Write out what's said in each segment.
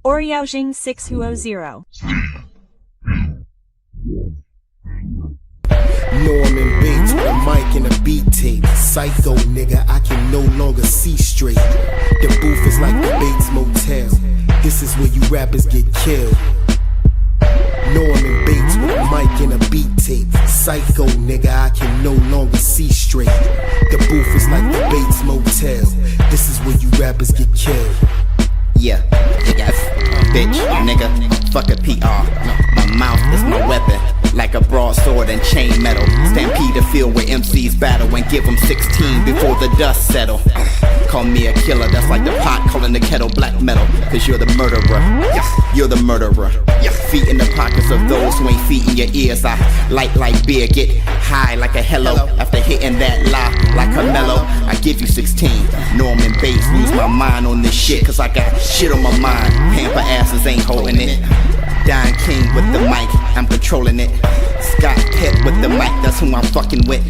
OUTRAGE 6200. Norman Bates with a mic and a beat tape. Psycho nigga, I can no longer see straight. The booth is like the Bates Motel. This is where you rappers get killed. Norman Bates with a mic and a beat tape. Psycho nigga, I can no longer see straight. The booth is like the Bates Motel. This is where you rappers get killed. Yeah, bitch, nigga, fuck a PR. My mouth is my weapon, like a broadsword and chain metal. Stampede a field where MCs battle and give them 16 before the dust settle. Call me a killer, that's like the pot calling the kettle black metal. Cause you're the murderer, you're the murderer. Feet in the pockets of those who ain't feet in your ears. I light like beer, get high like a hello. After hitting that lie like a mellow, I give you 16. Norman Bates, lose my mind on this shit. Cause I got shit on my mind, pamper asses ain't holding it. Don King with the mic, I'm controlling it. Scott Pitt with the mic, that's who I'm fucking with.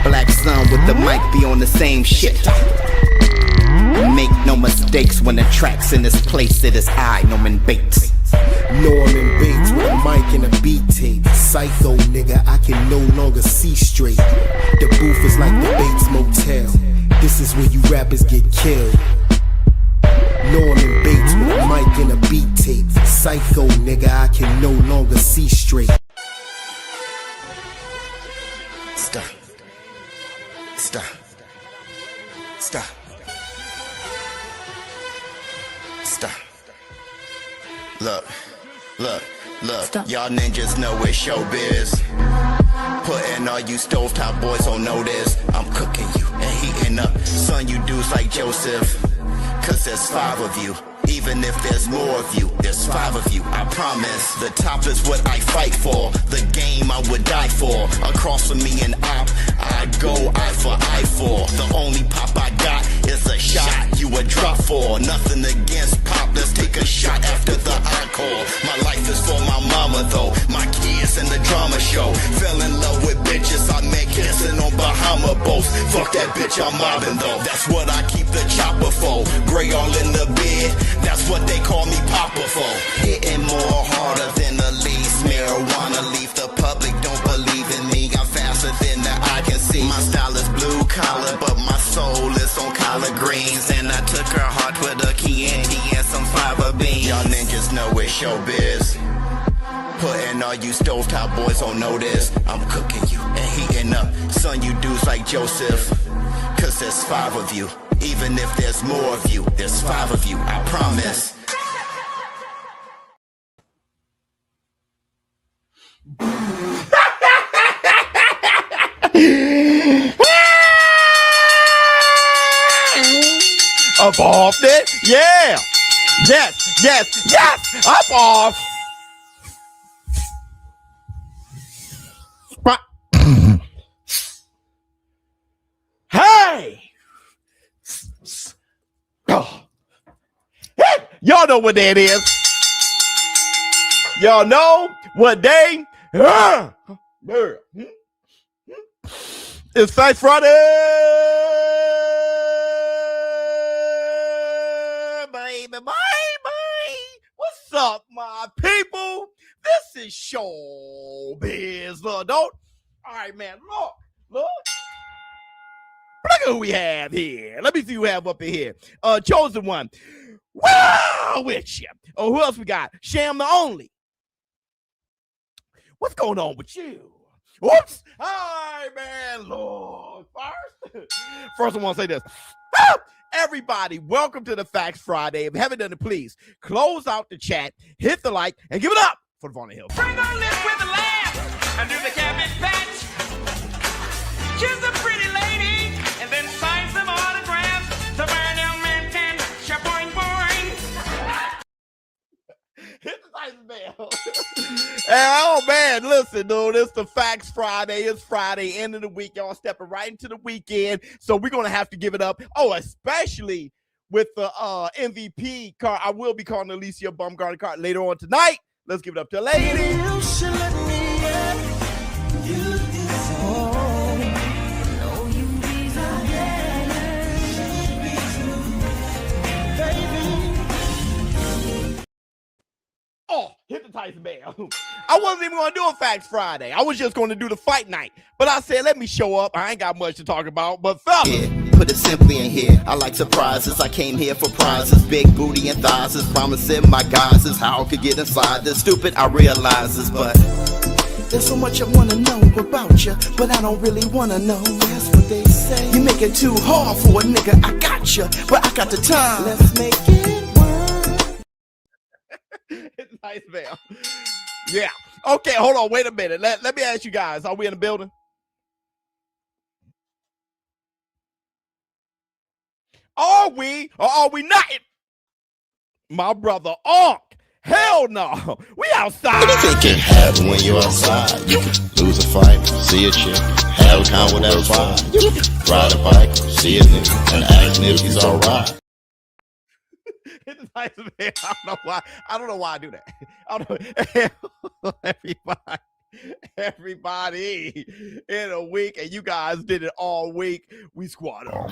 Black Sun with the mic, be on the same shit. Make no mistakes when the track's in this place, it is I, Norman Bates. Norman Bates with a mic and a beat tape. Psycho nigga, I can no longer see straight. The booth is like the Bates Motel. This is where you rappers get killed. Norman Bates with a mic and a beat tape. Psycho nigga, I can no longer see straight. Stop. Stop. Stop. Stop. Look. Stop. Y'all ninjas know it's showbiz. Putting all you stovetop boys on notice. I'm cooking you and heating up. Son, you dudes like Joseph. Cause there's 5 of you. Even if there's more of you, there's 5 of you, I promise. The top is what I fight for. The game I would die for. Across from me and op, I go eye for eye for. The only pop I got is a shot you would drop for. Nothing against pop, let's take a shot after the encore. My life is for my mama though. My kids and the drama show. Fell in love with bitches, I met kissing on Bahama boats. Fuck that bitch, I'm mobbing though. That's what I keep the chopper for. Gray all in the bed. That's what they call me Papa for. Hitting more harder than the least. Marijuana leaf, the public don't believe in me. I'm faster than the eye can see. My style is blue collar, but my soul is on collard greens. And I took her heart with a Chianti and some fava beans. Y'all ninjas know it's showbiz. Putting all you stovetop boys on notice. I'm cooking you and heating up. Son, you dudes like Joseph. Cause there's 5 of you. Even if there's more of you, there's 5 of you, I promise. Up off it, yeah. Yes, up off. Hey. Oh. Hey, y'all know what that is. Y'all know what day? It's Fight Friday, baby. What's up, my people? This is ShowBizz. Look, all right, man. Look. Look at who we have here. Let me see who we have up in here. Chosen one. Wow, with you. Oh, who else we got? Sham the Only. What's going on with you? Whoops. Hi, man. Lord. First I want to say this. Everybody, welcome to the Facts Friday. If you haven't done it, please close out the chat, hit the like, and give it up for the Vonnie Hill. Bring on live with a laugh and do the cabbage patch. She's a pretty lady and then sign some autographs to burn young man can shaboing boing. Hit the nice bell. Oh, man, listen, dude, it's the Facts Friday. It's Friday, end of the week. Y'all stepping right into the weekend, so we're going to have to give it up. Oh, especially with the MVP card. I will be calling Alycia Bumgarner card later on tonight. Let's give it up to a lady. Oh, hit the Tyson bell. I wasn't even going to do a Facts Friday. I was just going to do the fight night. But I said, let me show up. I ain't got much to talk about. But fellas. Yeah, put it simply in here. I like surprises. I came here for prizes. Big booty and thighs is promising my guys is how I could get inside this. Stupid, I realize this, but there's so much I wanna know about you, but I don't really wanna know. That's what they say. You make it too hard for a nigga. I got you, but I got the time. Let's make it work. It's nice, man. Yeah. Okay, hold on. Wait a minute. Let me ask you guys. Are we in the building? Are we or are we not? My brother Onk. Hell no. We outside. Anything can happen when you're outside. You can lose a fight, see a chick, have a con with that vibe. Ride a bike, see a nigga, and ask him if he's alright. It's nice, man. I don't know why I do that. I don't know. Everybody in a week, and you guys did it all week. We squad up.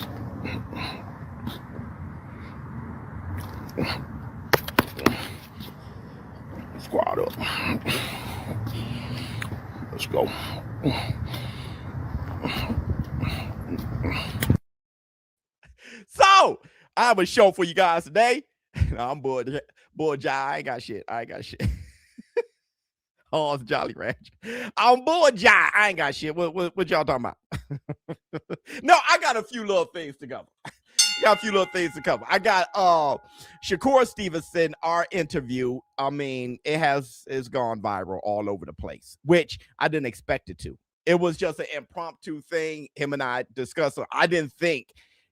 Squad up. Let's go. So, I have a show for you guys today. I'm bored. I ain't got shit. Oh, it's Jolly Ranch. I'm bored, Jai. I ain't got shit. What y'all talking about? No, I got a few little things to cover. I got Shakur Stevenson, our interview. I mean, it's gone viral all over the place, which I didn't expect it to. It was just an impromptu thing. Him and I discussed it. I didn't think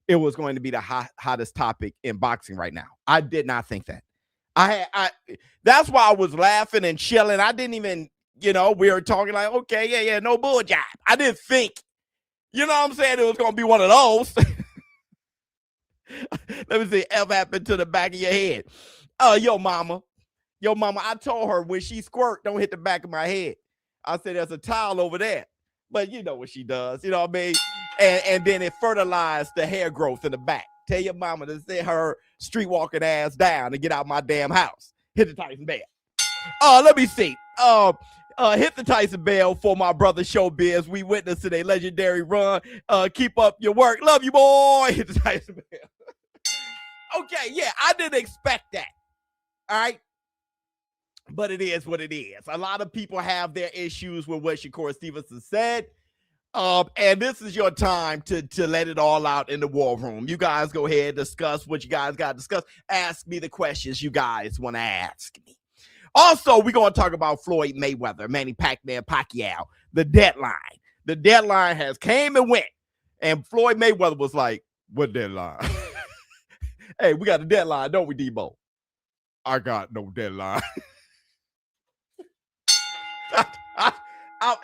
it was going to be the hottest topic in boxing right now. I did not think that. That's why I was laughing and chilling. I didn't even, we were talking like, okay, yeah, no bull job. I didn't think, you know what I'm saying? It was going to be one of those. Let me see. F happened to the back of your head. Yo, mama, I told her when she squirt, don't hit the back of my head. I said, there's a towel over there. But you know what she does, you know what I mean? And then it fertilized the hair growth in the back. Tell your mama to sit her street walking ass down and get out my damn house. Hit the Tyson bell. Let me see. Hit the Tyson bell for my brother ShowBizz. We witnessed today legendary run. Keep up your work. Love you, boy. Hit the Tyson bell. Okay, yeah, I didn't expect that. All right. But it is what it is. A lot of people have their issues with what Shakur Stevenson said. And this is your time to let it all out in the war room. You guys go ahead, discuss what you guys got to discuss. Ask me the questions you guys want to ask me. Also, we're going to talk about Floyd Mayweather, Manny Pacquiao, the deadline. The deadline has came and went. And Floyd Mayweather was like, what deadline? Hey, we got a deadline, don't we, Debo? I got no deadline.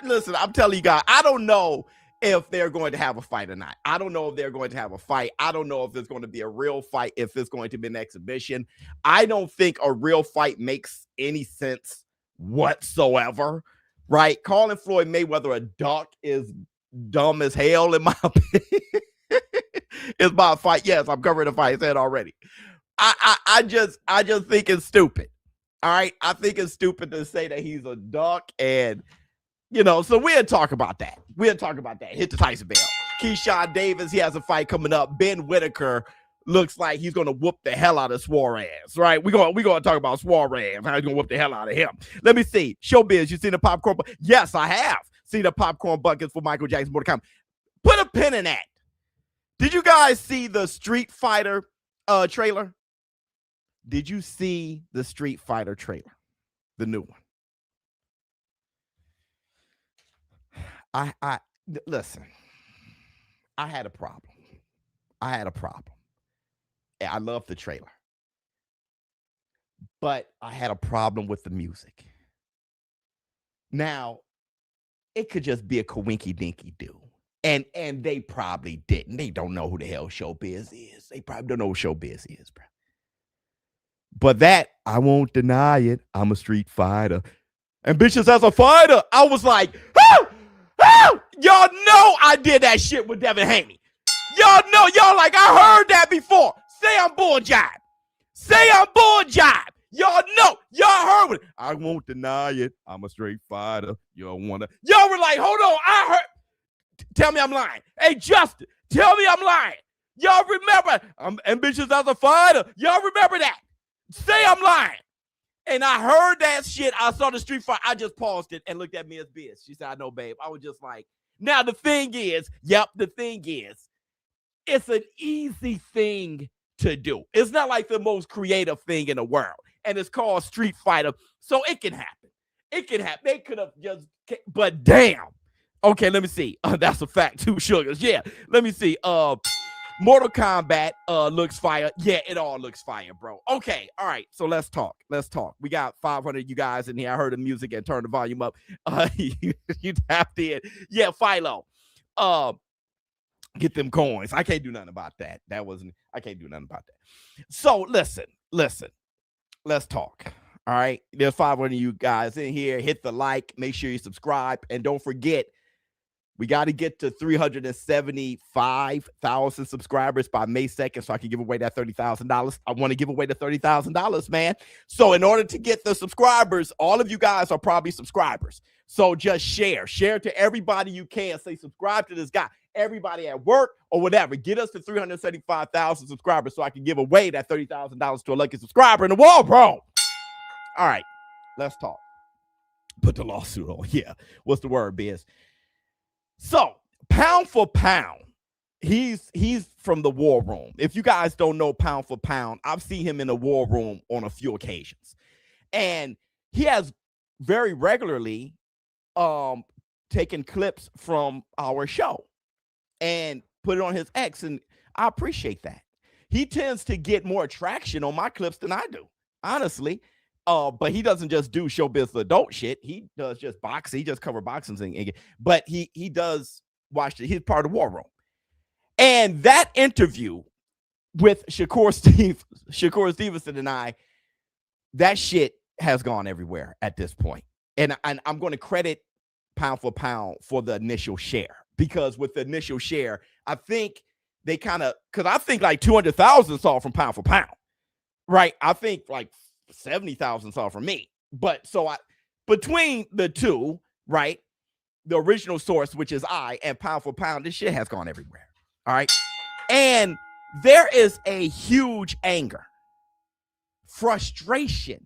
Listen, I'm telling you guys, I don't know if they're going to have a fight or not. I don't know if they're going to have a fight. I don't know if there's going to be a real fight, if it's going to be an exhibition. I don't think a real fight makes any sense whatsoever, right? Calling Floyd Mayweather a duck is dumb as hell, in my opinion. It's my fight. Yes, I'm covering the fight. I said it already. I just think it's stupid. All right. I think it's stupid to say that he's a duck, and so we'll talk about that. Hit the Tyson bell. Keyshawn Davis, he has a fight coming up. Ben Whitaker looks like he's going to whoop the hell out of Suarez, right? We're going to talk about Suarez, how he's going to whoop the hell out of him. Let me see. ShowBizz, you seen the popcorn? Yes, I have seen the popcorn buckets for Michael Jackson. More to come. Put a pin in that. Did you guys see the Street Fighter trailer? Did you see the Street Fighter trailer? The new one. Listen, I had a problem. I love the trailer, but I had a problem with the music. Now, it could just be a coinky dinky do. And they probably didn't. They don't know who the hell ShowBizz is. They probably don't know who ShowBizz is, bro. But that, I won't deny it. I'm a street fighter. Ambitious as a fighter. I was like, oh! Y'all know I did that shit with Devin Haney. Y'all know, like, I heard that before. Say I'm bull jive. Y'all know, y'all heard it. I won't deny it. I'm a straight fighter. You don't want to. Y'all were like, hold on. I heard. Tell me I'm lying. Hey, Justin, tell me I'm lying. Y'all remember, I'm ambitious as a fighter. Y'all remember that. Say I'm lying. And I heard that shit. I saw the street fight. I just paused it and looked at me as Biz. She said, I know, babe. I was just like, now the thing is, it's an easy thing to do. It's not like the most creative thing in the world. And it's called Street Fighter. So it can happen. It can happen. They could have just, but damn. Okay, let me see. That's a fact too, Sugars. Yeah, let me see. Mortal Kombat looks fire. Yeah, it all looks fire, bro. Okay, all right. So let's talk. We got 500 of you guys in here. I heard the music and turned the volume up. You tapped in. Yeah, Philo. Get them coins. I can't do nothing about that. I can't do nothing about that. So listen. Let's talk. All right. There's 500 of you guys in here. Hit the like. Make sure you subscribe. And don't forget, we got to get to 375,000 subscribers by May 2nd so I can give away that $30,000. I want to give away the $30,000, man. So in order to get the subscribers, all of you guys are probably subscribers. So just share. Share to everybody you can. Say subscribe to this guy. Everybody at work or whatever. Get us to 375,000 subscribers so I can give away that $30,000 to a lucky subscriber in the wall, bro. All right. Let's talk. Put the lawsuit on. Yeah. What's the word, Biz? So, pound for pound, he's from the war room. If you guys don't know pound for pound, I've seen him in the war room on a few occasions. And he has very regularly taken clips from our show and put it on his X, and I appreciate that. He tends to get more traction on my clips than I do, honestly. But he doesn't just do ShowBizz adult shit. He does just boxing. He just cover boxing thing. But he does watch it. He's part of the war room. And that interview with Shakur Stevenson and I, that shit has gone everywhere at this point. And I'm going to credit pound for pound for the initial share, because with the initial share, I think they kind of, because I think like 200,000 saw from pound for pound, right? I think like 70,000 saw from me. But so between the two, right, the original source, which is I, and pound for pound, this shit has gone everywhere. All right. And there is a huge anger, frustration,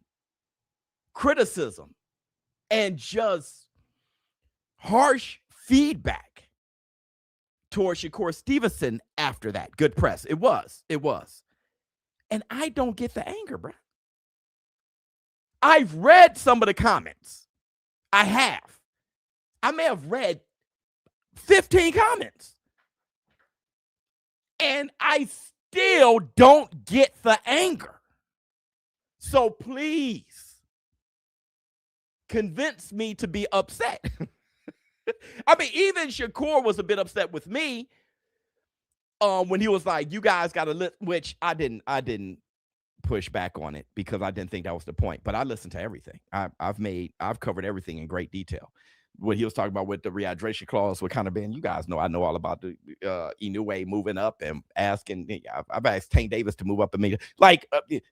criticism, and just harsh feedback towards Shakur Stevenson after that. Good press. It was. And I don't get the anger, bro. I've read some of the comments. I may have read 15 comments. And I still don't get the anger. So please convince me to be upset. I mean, even Shakur was a bit upset with me when he was like, you guys got to listen, which I didn't push back on it because I didn't think that was the point, but I listened to everything. I've covered everything in great detail. What he was talking about with the rehydration clause, what kind of band, you guys know, I know all about the Inoue moving up and asking. I've asked Tank Davis to move up and make like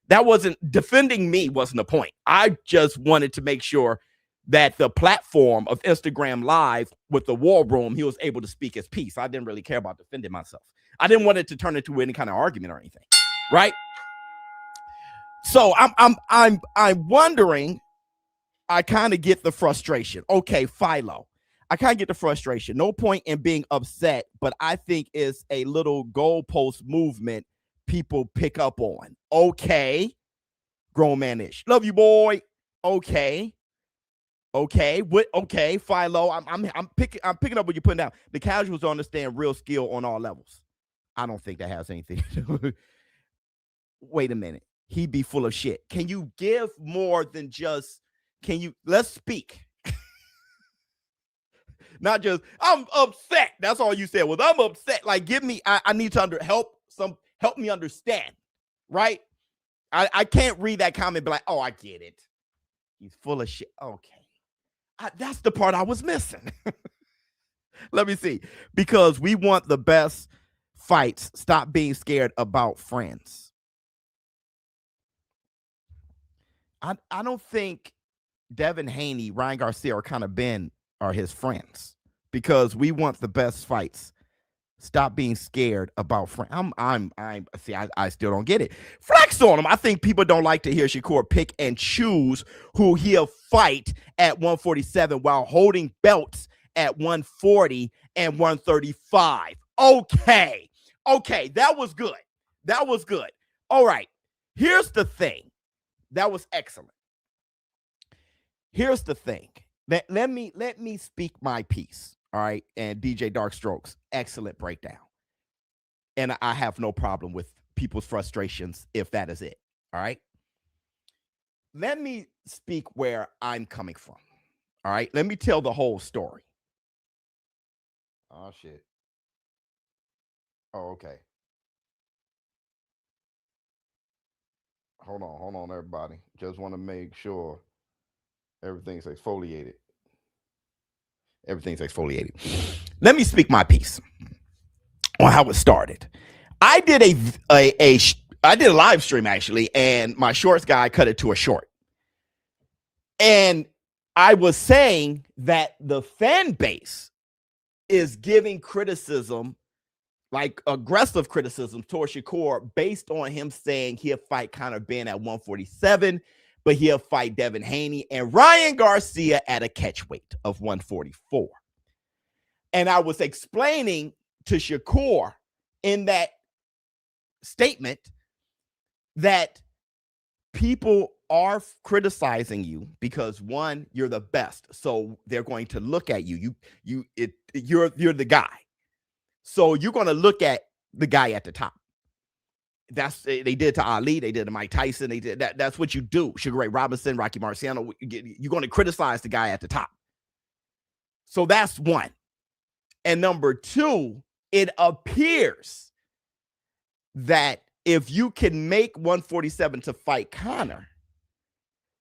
that wasn't defending me, wasn't the point. I just wanted to make sure that the platform of Instagram Live with the war room, he was able to speak his piece. I didn't really care about defending myself. I didn't want it to turn into any kind of argument or anything, right? So I'm wondering. I kind of get the frustration. Okay, Philo. I kind of get the frustration. No point in being upset, but I think it's a little goalpost movement people pick up on. Okay. Grown man-ish. Love you, boy. Okay. What? Okay, Philo. I'm picking up what you're putting down. The casuals understand real skill on all levels. I don't think that has anything to do. Wait a minute. He'd be full of shit. Can you give more than just? Let's speak. Not just, I'm upset. That's all you said was, I'm upset. Like, give me, I need to help me understand, right? I can't read that comment and be like, oh, I get it. He's full of shit. Okay. That's the part I was missing. Let me see. Because we want the best fights. Stop being scared about friends. I don't think Devin Haney, Ryan Garcia are his friends because we want the best fights. Stop being scared about friends. I still don't get it. Flex on him. I think people don't like to hear Shakur pick and choose who he'll fight at 147 while holding belts at 140 and 135. Okay, that was good. All right, here's the thing. That was excellent. Here's the thing. Let me speak my piece. All right. And DJ Darkstrokes, excellent breakdown. And I have no problem with people's frustrations if that is it. All right. Let me speak where I'm coming from. All right. Let me tell the whole story. Oh, shit. Oh, okay. Hold on, everybody. Just want to make sure everything's exfoliated. Everything's exfoliated. Let me speak my piece on how it started. I did a live stream actually, and my shorts guy cut it to a short. And I was saying that the fan base is giving criticism, like aggressive criticism towards Shakur based on him saying he'll fight Conor Ben at 147. But he'll fight Devin Haney and Ryan Garcia at a catch weight of 144. And I was explaining to Shakur in that statement that people are criticizing you because, one, you're the best. So they're going to look at you. You're the guy. So you're going to look at the guy at the top. They did to Ali. They did to Mike Tyson. They did that. That's what you do. Sugar Ray Robinson, Rocky Marciano. You're going to criticize the guy at the top. So that's one. And number two, it appears that if you can make 147 to fight Conor,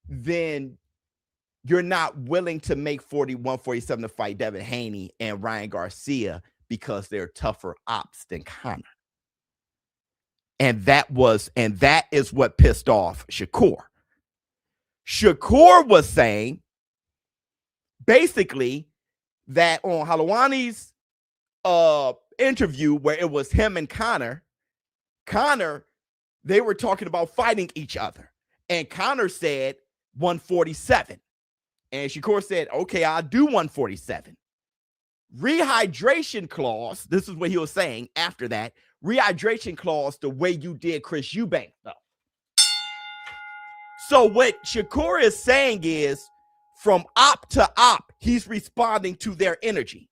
then you're not willing to make 147 to fight Devin Haney and Ryan Garcia because they're tougher ops than Conor. And that is what pissed off Shakur. Shakur was saying basically that on Helwani's interview where it was him and Conor, they were talking about fighting each other. And Conor said 147. And Shakur said, okay, I'll do 147. Rehydration clause, this is what he was saying after that, rehydration clause the way you did Chris Eubank, though. So what Shakur is saying is from op to op, he's responding to their energy.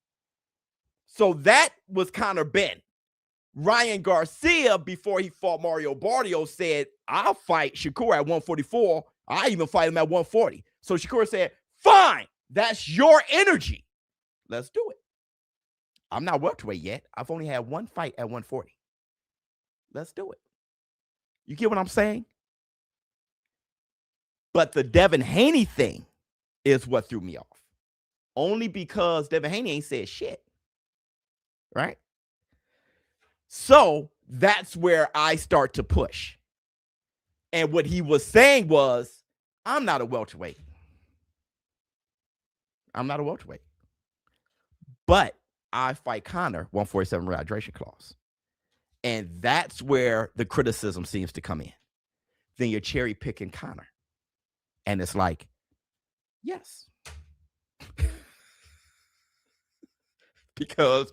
So that was Conor Ben. Ryan Garcia, before he fought Mario Barrio, said, I'll fight Shakur at 144. I even fight him at 140. So Shakur said, fine, that's your energy. Let's do it. I'm not welterweight yet. I've only had one fight at 140. Let's do it. You get what I'm saying? But the Devin Haney thing is what threw me off. Only because Devin Haney ain't said shit. Right? So that's where I start to push. And what he was saying was, I'm not a welterweight. But I fight Conor 147 rehydration clause. And that's where the criticism seems to come in. Then you're cherry picking Conor. And it's like, yes. Because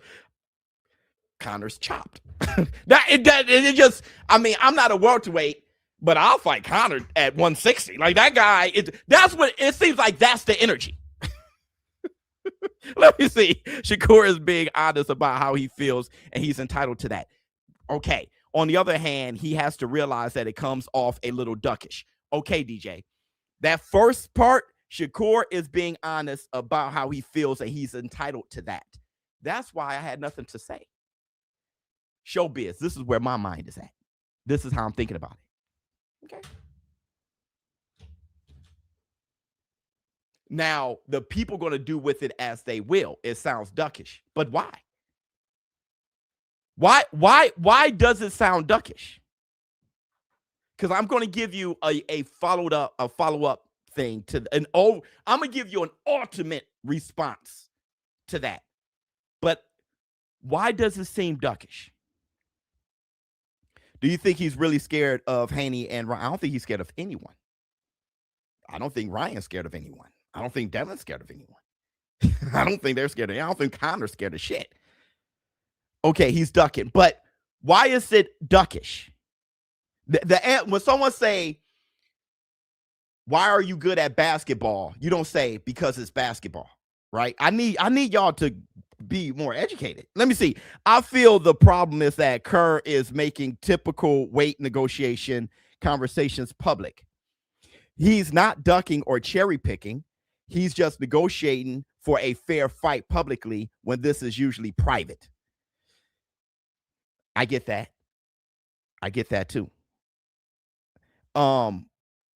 Conor's chopped. I'm not a welterweight, but I'll fight Conor at 160. Like that guy, that's what it seems like. That's the energy. Let me see. Shakur is being honest about how he feels, and he's entitled to that. Okay. On the other hand, he has to realize that it comes off a little duckish. Okay, DJ. That first part, Shakur is being honest about how he feels, and he's entitled to that. That's why I had nothing to say. ShowBizz, this is where my mind is at. This is how I'm thinking about it. Okay. Now, the people going to do with it as they will. It sounds duckish, but why? Why does it sound duckish? Because I'm going to give you a follow-up thing to I'm gonna give you an ultimate response to that. But why does it seem duckish? Do you think he's really scared of Haney and Ryan? I don't think he's scared of anyone. I don't think Ryan's scared of anyone. I don't think Devin's scared of anyone. I don't think they're scared of. I don't think Connor's scared of shit. Okay, he's ducking, but why is it duckish? When someone say, "Why are you good at basketball?" You don't say because it's basketball, right? I need y'all to be more educated. Let me see. I feel the problem is that Kerr is making typical weight negotiation conversations public. He's not ducking or cherry picking. He's just negotiating for a fair fight publicly when this is usually private. I get that. I get that too.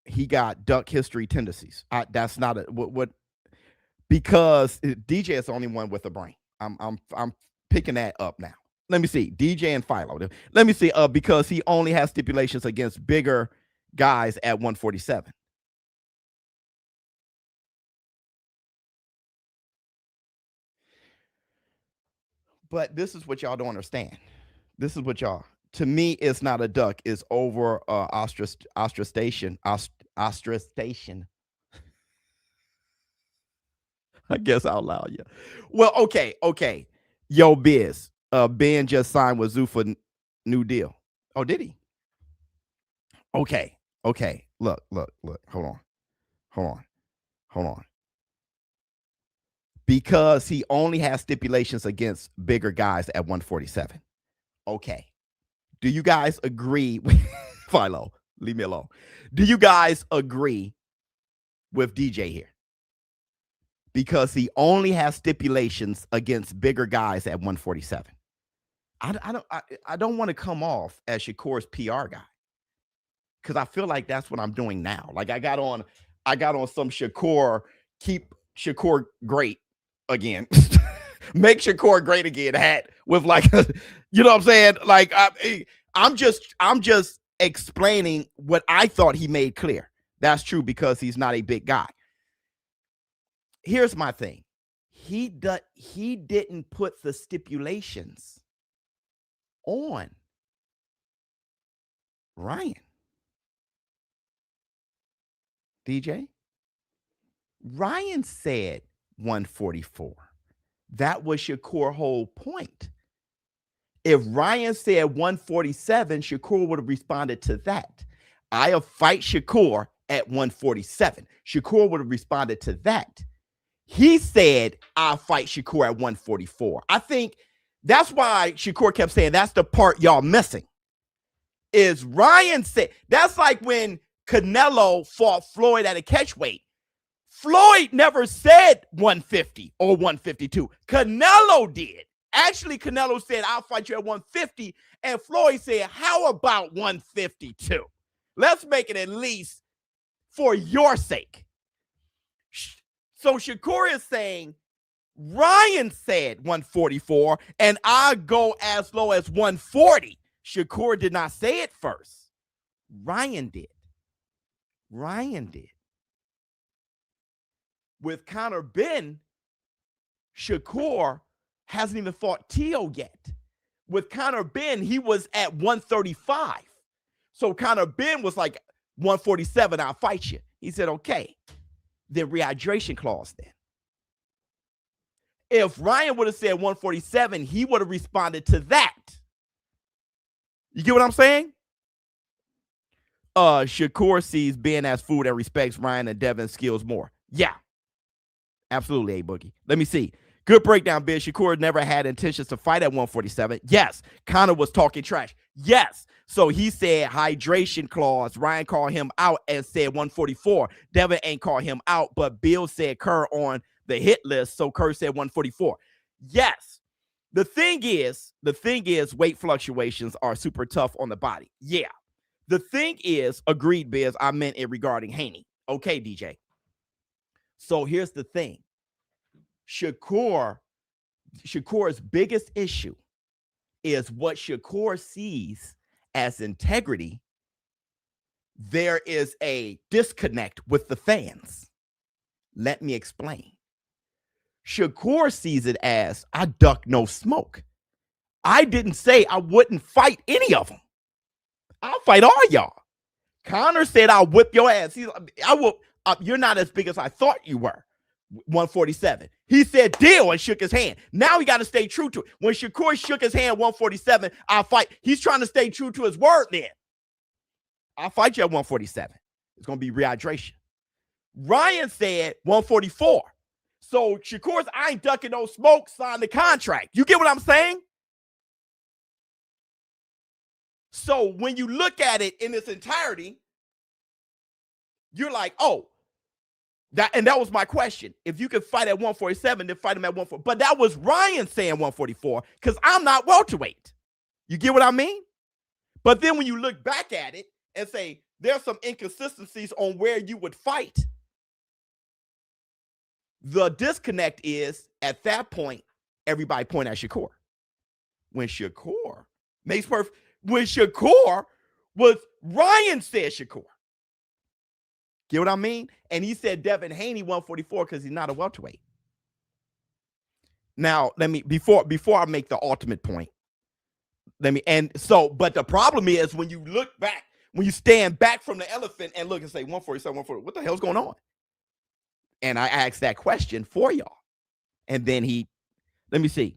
He got duck history tendencies. That's not what because DJ is the only one with a brain. I'm picking that up now. Let me see. DJ and Philo. Let me see. Because he only has stipulations against bigger guys at 147. But this is what y'all don't understand. This is what y'all. To me, it's not a duck. It's over ostracization. Ostracization. I guess I'll allow you. Well, okay. Yo, Biz. Ben just signed with Zoo for new deal. Oh, did he? Okay. Look. Hold on. Because he only has stipulations against bigger guys at 147. Okay. Do you guys agree with Philo? Leave me alone. Do you guys agree with DJ here? Because he only has stipulations against bigger guys at 147. I don't want to come off as Shakur's PR guy. Because I feel like that's what I'm doing now. Like I got on some Shakur, keep Shakur great again. Make Shakur great again hat with like you know what I'm saying? Like I'm just explaining what I thought he made clear. That's true because he's not a big guy. Here's my thing. He didn't put the stipulations on Ryan. DJ? Ryan said 144. That was Shakur's whole point. If Ryan said 147, Shakur would have responded to that. I'll fight Shakur at 147. Shakur would have responded to that. He said, I'll fight Shakur at 144. I think that's why Shakur kept saying that's the part y'all missing. Is Ryan said, that's like when Canelo fought Floyd at a catchweight. Floyd never said 150 or 152. Canelo did. Actually, Canelo said, I'll fight you at 150. And Floyd said, how about 152? Let's make it at least for your sake. So Shakur is saying, Ryan said 144, and I go as low as 140. Shakur did not say it first. Ryan did. With Conor Ben, Shakur hasn't even fought Teo yet. With Conor Ben, he was at 135. So Conor Ben was like 147, I'll fight you. He said, okay. The rehydration clause then. If Ryan would have said 147, he would have responded to that. You get what I'm saying? Shakur sees Ben as food and respects Ryan and Devin's skills more. Yeah. Absolutely, A-Boogie. Let me see. Good breakdown, Ben. Shakur never had intentions to fight at 147. Yes. Conor was talking trash. Yes. So he said hydration clause. Ryan called him out and said 144. Devin ain't called him out, but Bill said Kerr on the hit list, so Kerr said 144. Yes. The thing is weight fluctuations are super tough on the body. Yeah. The thing is, agreed, Biz, I meant it regarding Haney. Okay, DJ. So here's the thing. Shakur's biggest issue is what Shakur sees as integrity there is a disconnect with the fans. Let me explain. Shakur sees it as, I duck no smoke. I didn't say I wouldn't fight any of them. I'll fight all y'all. Conor said, I'll whip your ass. I will. You're not as big as I thought you were. 147. He said deal and shook his hand. Now he got to stay true to it. When Shakur shook his hand 147, I'll fight. He's trying to stay true to his word then. I'll fight you at 147. It's going to be rehydration. Ryan said 144. So Shakur's, I ain't ducking no smoke, signed the contract. You get what I'm saying? So when you look at it in its entirety, you're like, oh, that was my question. If you could fight at 147, then fight him at 144. But that was Ryan saying 144 because I'm not welterweight. You get what I mean? But then when you look back at it and say there's some inconsistencies on where you would fight, the disconnect is at that point, everybody point at Shakur. When Shakur makes perfect, when Shakur was, Ryan said Shakur. Get what I mean? And he said Devin Haney 144 because he's not a welterweight. Now, let me, before I make the ultimate point, but the problem is when you look back, when you stand back from the elephant and look and say 147, 140, what the hell's going on? And I asked that question for y'all. And then let me see.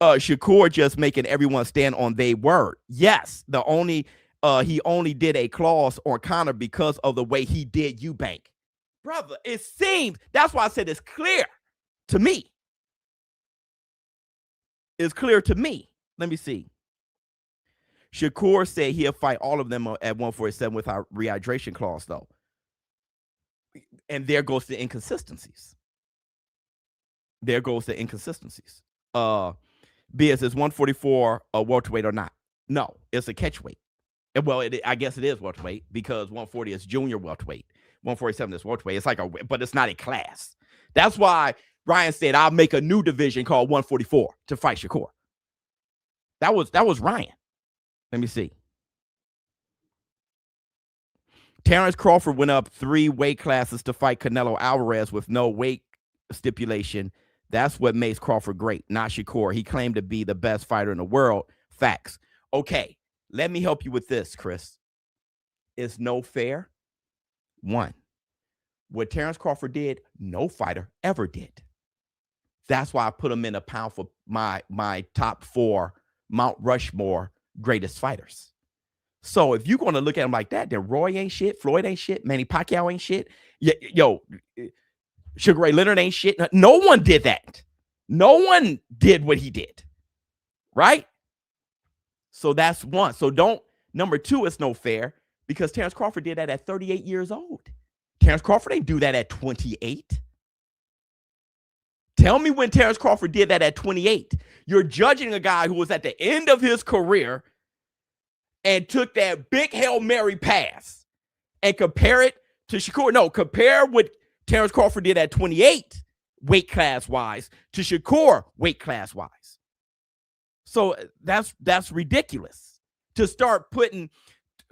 Shakur just making everyone stand on their word. Yes, he only did a clause on Conor because of the way he did Eubank. Brother, it seems, that's why I said it's clear to me. It's clear to me. Let me see. Shakur said he'll fight all of them at 147 without rehydration clause, though. And there goes the inconsistencies. Biz, is 144 a welterweight or not? No, it's a catchweight. Well, I guess it is welterweight because 140 is junior welterweight. 147 is welterweight. It's but it's not a class. That's why Ryan said, I'll make a new division called 144 to fight Shakur. That was Ryan. Let me see. Terrence Crawford went up 3 weight classes to fight Canelo Alvarez with no weight stipulation. That's what makes Crawford great, not Shakur. He claimed to be the best fighter in the world. Facts. Okay, let me help you with this, Chris. It's no fair. 1. What Terrence Crawford did, no fighter ever did. That's why I put him in a pound for my top 4 Mount Rushmore greatest fighters. So if you're going to look at him like that, then Roy ain't shit, Floyd ain't shit, Manny Pacquiao ain't shit. Yo, Sugar Ray Leonard ain't shit. No one did that. No one did what he did. Right? So that's 1. So number 2, it's no fair because Terrence Crawford did that at 38 years old. Terrence Crawford ain't do that at 28. Tell me when Terrence Crawford did that at 28. You're judging a guy who was at the end of his career and took that big Hail Mary pass and compare it to Shakur. No, compare what Terrence Crawford did at 28 weight class wise to Shakur weight class wise. So that's ridiculous to start putting,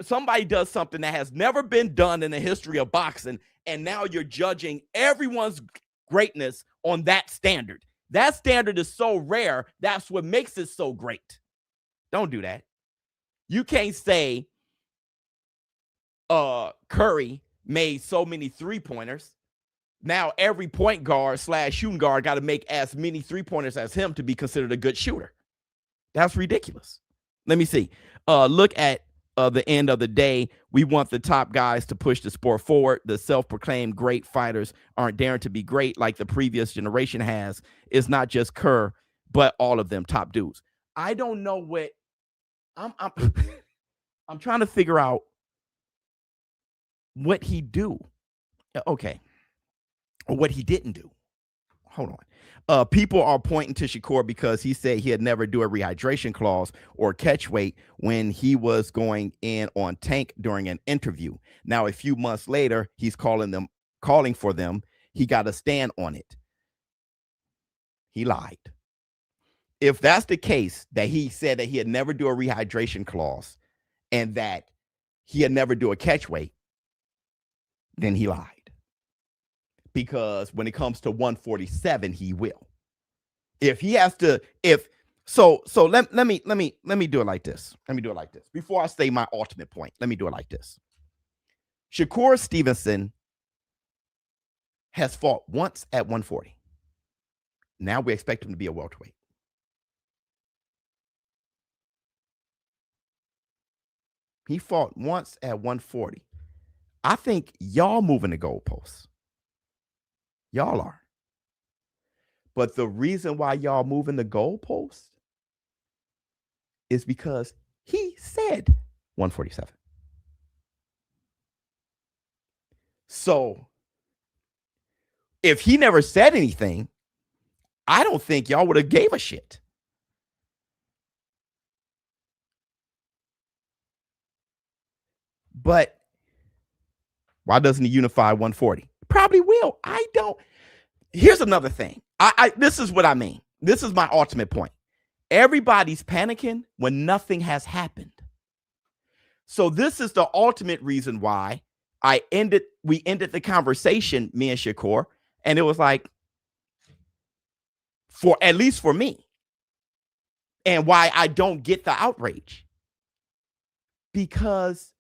somebody does something that has never been done in the history of boxing, and now you're judging everyone's greatness on that standard. That standard is so rare. That's what makes it so great. Don't do that. You can't say Curry made so many 3-pointers. Now every point guard / shooting guard got to make as many 3-pointers as him to be considered a good shooter. That's ridiculous. Let me see. Look at the end of the day. We want the top guys to push the sport forward. The self-proclaimed great fighters aren't daring to be great like the previous generation has. It's not just Kerr, but all of them top dudes. I don't know what I'm trying to figure out what he do. Okay. Or what he didn't do. Hold on. People are pointing to Shakur because he said he had never do a rehydration clause or catch weight when he was going in on Tank during an interview. Now, a few months later, he's calling for them. He got a stand on it. He lied. If that's the case, that he said that he had never do a rehydration clause and that he'd never do a catch weight, then he lied. Because when it comes to 147, he will. If he has to, let me do it like this. Let me do it like this. Before I say my ultimate point, let me do it like this. Shakur Stevenson has fought once at 140. Now we expect him to be a welterweight. He fought once at 140. I think y'all moving the goalposts. Y'all are. But the reason why y'all moving the goalposts is because he said 147. So if he never said anything, I don't think y'all would have gave a shit. But why doesn't he unify 140? Probably will. I don't. Here's another thing. This is what I mean. This is my ultimate point. Everybody's panicking when nothing has happened. So this is the ultimate reason why we ended the conversation, me and Shakur, and it was like, at least for me, and why I don't get the outrage. Because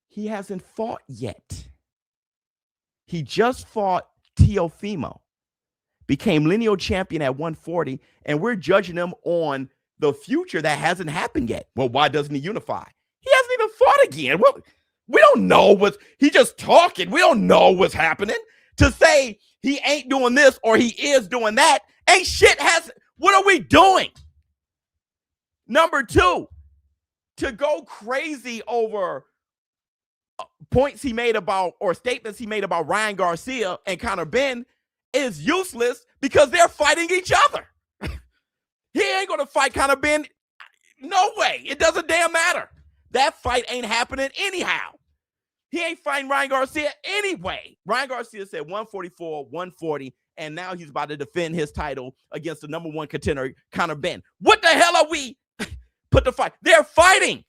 he hasn't fought yet. He just fought Teofimo, became lineal champion at 140, and we're judging him on the future that hasn't happened yet. Well, why doesn't he unify? He hasn't even fought again. Well, we don't know he's just talking. We don't know what's happening. To say he ain't doing this or he is doing that, ain't shit what are we doing? Number two, to go crazy over points he made about or statements he made about Ryan Garcia and Conor Benn is useless because they're fighting each other. He ain't going to fight Conor Benn. No way. It doesn't damn matter. That fight ain't happening anyhow. He ain't fighting Ryan Garcia anyway. Ryan Garcia said 144, 140, and now he's about to defend his title against the number one contender, Conor Benn. What the hell are we put the fight? They're fighting.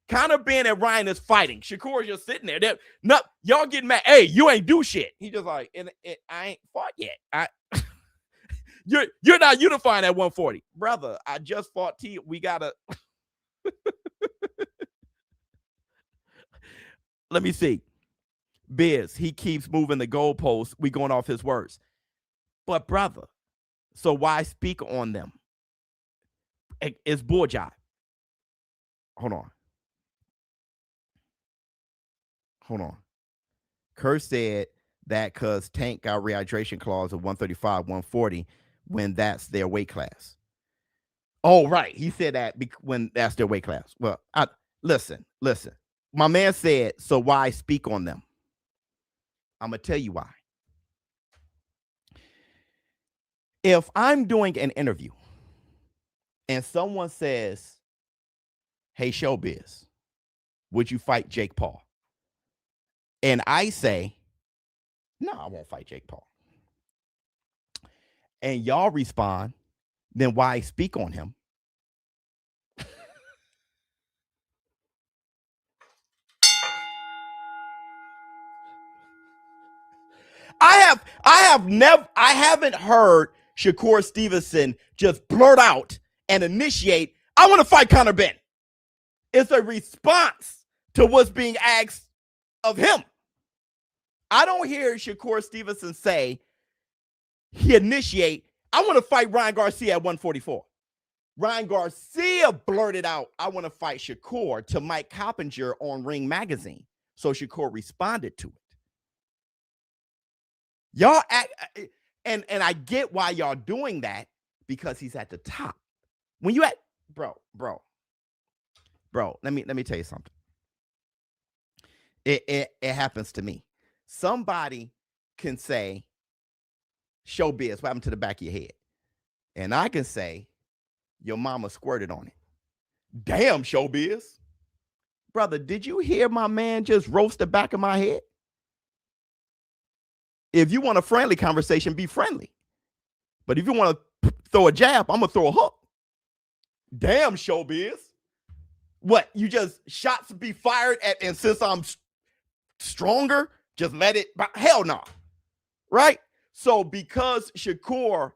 Conor Benn and Ryan is fighting. Shakur is just sitting there. Y'all getting mad. Hey, you ain't do shit. He just like, I ain't fought yet. You're not unifying at 140. Brother, I just fought T. We got to. Let me see. Biz, he keeps moving the goalposts. We going off his words. But brother, so why speak on them? It's bull jive. Hold on. Kerr said that because Tank got rehydration clause of 135, 140 when that's their weight class. Oh, right. He said that when that's their weight class. Well, listen. My man said, so why speak on them? I'm going to tell you why. If I'm doing an interview and someone says, hey, ShowBizz, would you fight Jake Paul? And I say, no, I won't fight Jake Paul. And y'all respond, then why speak on him? I haven't heard Shakur Stevenson just blurt out and initiate, I want to fight Conor Benn. It's a response to what's being asked of him. I don't hear Shakur Stevenson say he initiate, I want to fight Ryan Garcia at 144. Ryan Garcia blurted out, I want to fight Shakur to Mike Coppinger on Ring Magazine. So Shakur responded to it. Y'all act, and I get why y'all doing that because he's at the top. When you at bro, let me tell you something. It happens to me. Somebody can say, ShowBizz, what happened to the back of your head? And I can say, your mama squirted on it. Damn, ShowBizz. Brother, did you hear my man just roast the back of my head? If you want a friendly conversation, be friendly. But if you want to throw a jab, I'm going to throw a hook. Damn, ShowBizz. What, you just shots be fired at, and since I'm stronger, just let it, hell no. Right? So because Shakur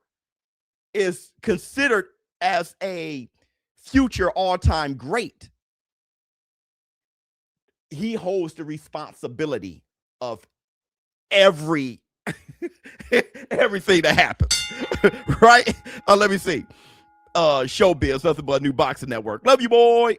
is considered as a future all-time great, he holds the responsibility of everything that happens. Right? Let me see. ShowBizz, nothing but a new boxing network. Love you, boy.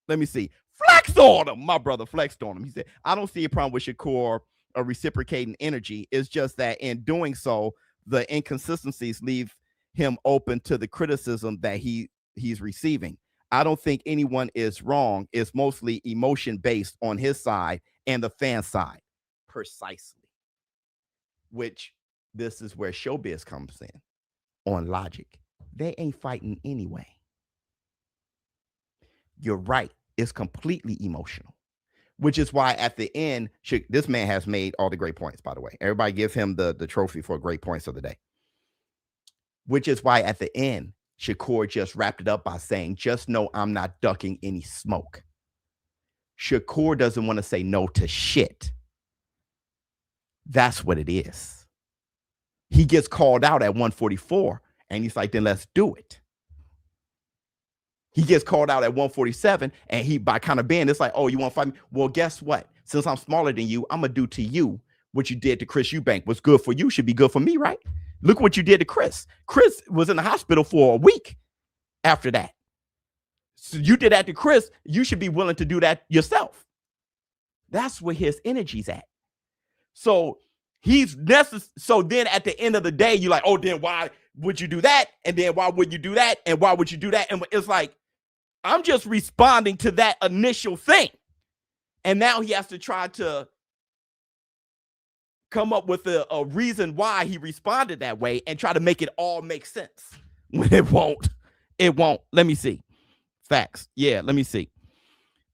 Let me see. Flex on him. My brother flexed on him. He said, I don't see a problem with Shakur reciprocating energy. It's just that in doing so, the inconsistencies leave him open to the criticism that he's receiving. I don't think anyone is wrong. It's mostly emotion based on his side and the fan side. Precisely. Which this is where ShowBizz comes in on logic. They ain't fighting anyway. You're right. It's completely emotional, which is why at the end, this man has made all the great points, by the way. Everybody give him the trophy for great points of the day, which is why at the end, Shakur just wrapped it up by saying, just know I'm not ducking any smoke. Shakur doesn't want to say no to shit. That's what it is. He gets called out at 144, and he's like, then let's do it. He gets called out at 147, and he, by kind of being, it's like, oh, you want to fight me? Well, guess what? Since I'm smaller than you, I'm going to do to you what you did to Chris Eubank. What's good for you should be good for me, right? Look what you did to Chris. Chris was in the hospital for a week after that. So you did that to Chris. You should be willing to do that yourself. That's where his energy's at. So he's necessary. So then at the end of the day, you're like, oh, then why would you do that? And then why would you do that? And why would you do that? And it's like, I'm just responding to that initial thing. And now he has to try to come up with a reason why he responded that way and try to make it all make sense. When it won't. It won't. Let me see. Facts. Yeah, let me see.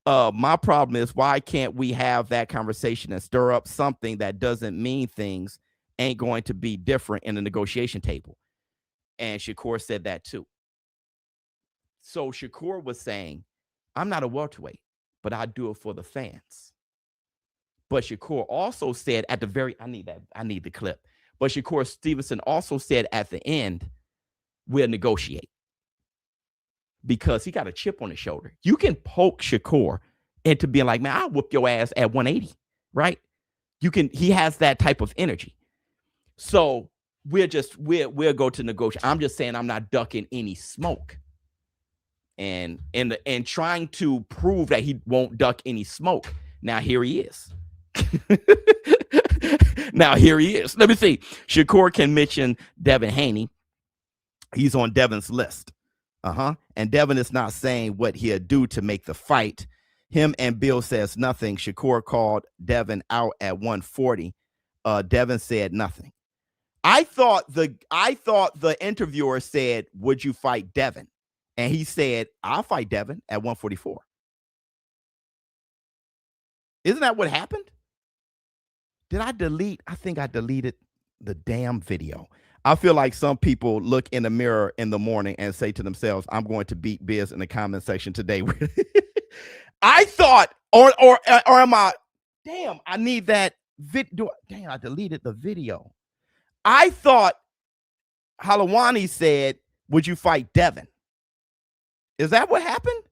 My problem is, why can't we have that conversation and stir up something that doesn't mean things ain't going to be different in the negotiation table? And Shakur said that too. So Shakur was saying, I'm not a welterweight, but I do it for the fans. But Shakur also said at the very, I need the clip. But Shakur Stevenson also said at the end, we'll negotiate. Because he got a chip on his shoulder. You can poke Shakur into being like, man, I'll whoop your ass at 180, right? He has that type of energy. So we'll go to negotiate. I'm just saying I'm not ducking any smoke. And trying to prove that he won't duck any smoke. Now here he is. Now here he is. Let me see. Shakur can mention Devin Haney. He's on Devin's list. And Devin is not saying what he'll do to make the fight. Him and Bill says nothing. Shakur called Devin out at 140. Devin said nothing. I thought the interviewer said, would you fight Devin? And he said, I'll fight Devin at 144. Isn't that what happened? Did I delete? I think I deleted the damn video. I feel like some people look in the mirror in the morning and say to themselves, I'm going to beat Biz in the comment section today. I thought, or am I, damn, I need that video. Damn, I deleted the video. I thought Halawani said, would you fight Devin? Is that what happened?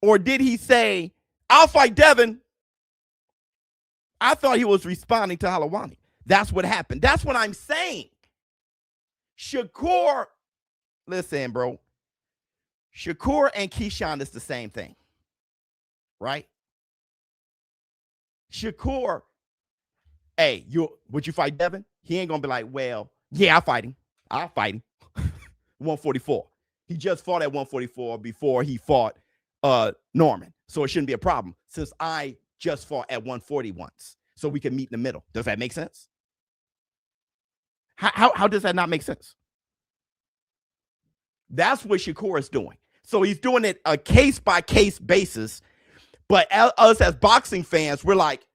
Or did he say, I'll fight Devin? I thought he was responding to Halawani. That's what happened. That's what I'm saying. Shakur, listen, bro. Shakur and Keyshawn is the same thing, right? Shakur, hey, would you fight Devin? He ain't gonna be like, well, yeah, I'll fight him. 144. He just fought at 144 before he fought Norman, so it shouldn't be a problem since I just fought at 140 once, so we can meet in the middle. Does that make sense? How does that not make sense? That's what Shakur is doing. So he's doing it a case-by-case basis. But us as boxing fans, we're like,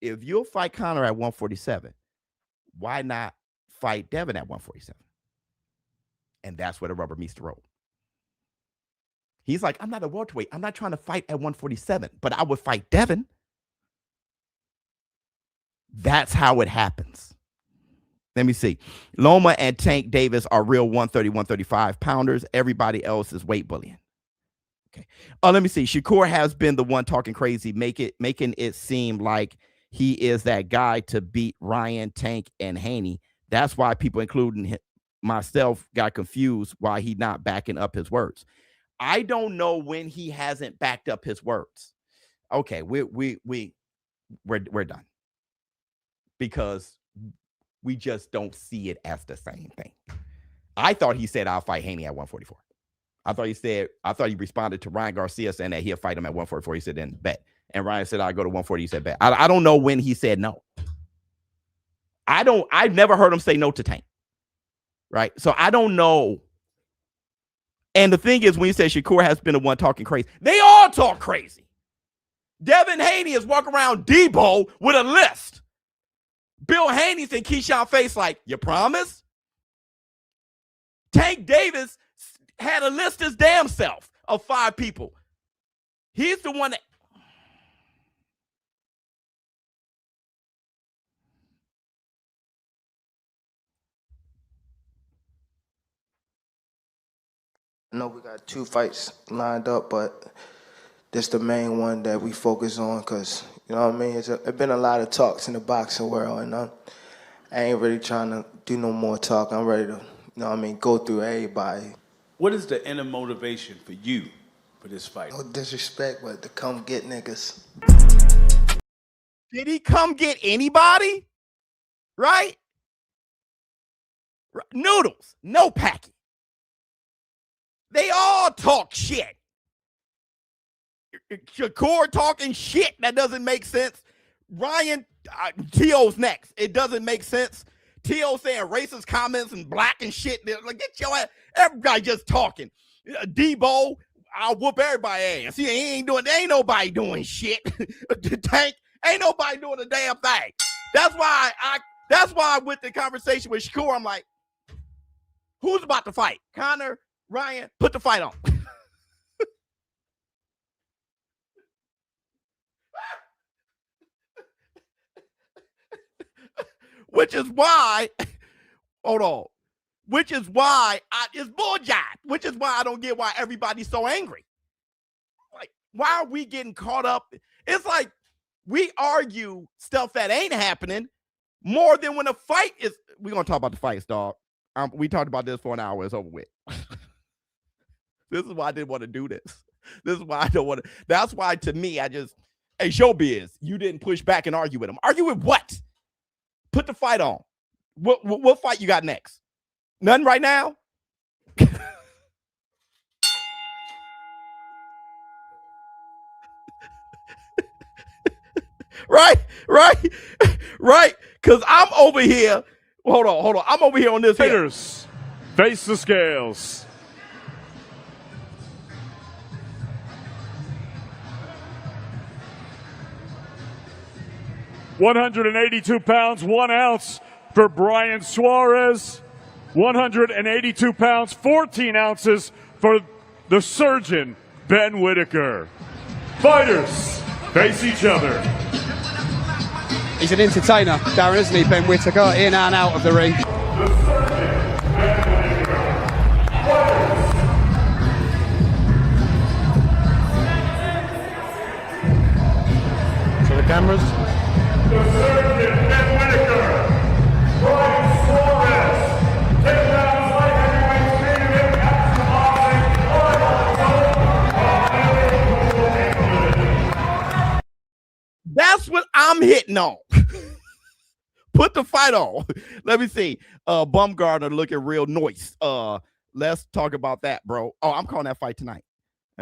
if you'll fight Conor at 147, why not fight Devin at 147? And that's where the rubber meets the road. He's like, I'm not a welterweight. I'm not trying to fight at 147, but I would fight Devin. That's how it happens. Let me see. Loma and Tank Davis are real 130, 135 pounders. Everybody else is weight bullying. Okay. Let me see. Shakur has been the one talking crazy, making it seem like he is that guy to beat Ryan, Tank, and Haney. That's why people, including myself, got confused why he not backing up his words. I don't know when he hasn't backed up his words. Okay, we're done. Because we just don't see it as the same thing. I thought he said I'll fight Haney at 144. I thought he responded to Ryan Garcia saying that he'll fight him at 144. He said then bet. And Ryan said I'll go to 140. He said bet. I don't know when he said no. I've never heard him say no to Tank. Right? So I don't know. And the thing is, when you say Shakur has been the one talking crazy, they all talk crazy. Devin Haney is walking around Debo with a list. Bill Haney's in Keyshawn face like, you promise? Tank Davis had a list his damn self of 5 people. He's the one that... I know we got 2 fights lined up, but this the main one that we focus on because, you know what I mean, it's been a lot of talks in the boxing world, and I ain't really trying to do no more talk. I'm ready to, you know what I mean, go through everybody. What is the inner motivation for you for this fight? No disrespect, but to come get niggas. Did he come get anybody? Right? Noodles, no Pacquiao. They all talk shit. Shakur talking shit that doesn't make sense. Ryan, T.O.'s next. It doesn't make sense. T.O. saying racist comments and black and shit. Like, get your ass. Everybody just talking. Debo, I'll whoop everybody's ass. Ain't nobody doing shit. Tank, ain't nobody doing a damn thing. That's why with the conversation with Shakur, I'm like, who's about to fight? Connor, Ryan, put the fight on. Which is why, hold on. Which is why it's bullshit. Which is why I don't get why everybody's so angry. Like, why are we getting caught up? It's like we argue stuff that ain't happening more than when a fight is. We're gonna talk about the fights, dog. We talked about this for an hour. It's over with. This is why I didn't want to do this. This is why I don't want to. That's why, to me, hey, ShowBizz, you didn't push back and argue with him. Argue with what? Put the fight on. What fight you got next? None right now? Right. Because I'm over here. Hold on. I'm over here on this. Fighters, face the scales. £182, 1 ounce for Brian Suarez. 182 pounds, 14 ounces for the surgeon, Ben Whitaker. Fighters, face each other. He's an entertainer, Darren, isn't he, Ben Whitaker, in and out of the ring. The surgeon, Ben Whitaker. Fighters. So the cameras. The surgeon, Ben Whitaker. Brian Suarez. 10 pounds light heavyweight main event action boxing. That's what I'm hitting on. Put the fight on. Let me see. Bumgarner looking real nice. Let's talk about that, bro. Oh, I'm calling that fight tonight.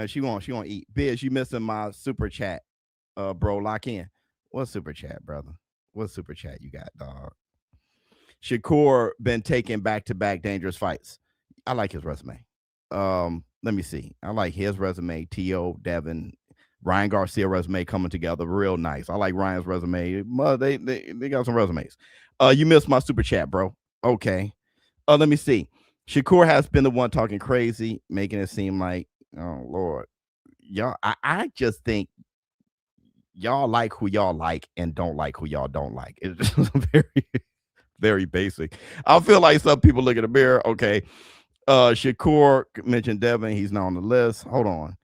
She won't eat. Biz, you missing my super chat. Bro, lock in. What super chat, brother? What super chat you got, dog? Shakur been taking back-to-back dangerous fights. I like his resume. Let me see. I like his resume. T.O., Devin, Ryan Garcia resume coming together real nice. I like Ryan's resume. They got some resumes. You missed my super chat, bro. Okay. Let me see. Shakur has been the one talking crazy, making it seem like Oh Lord, y'all. I just think y'all like who y'all like and don't like who y'all don't like. It's just very, very basic. I feel like some people look in the mirror. Okay, Shakur mentioned Devin. He's not on the list. Hold on.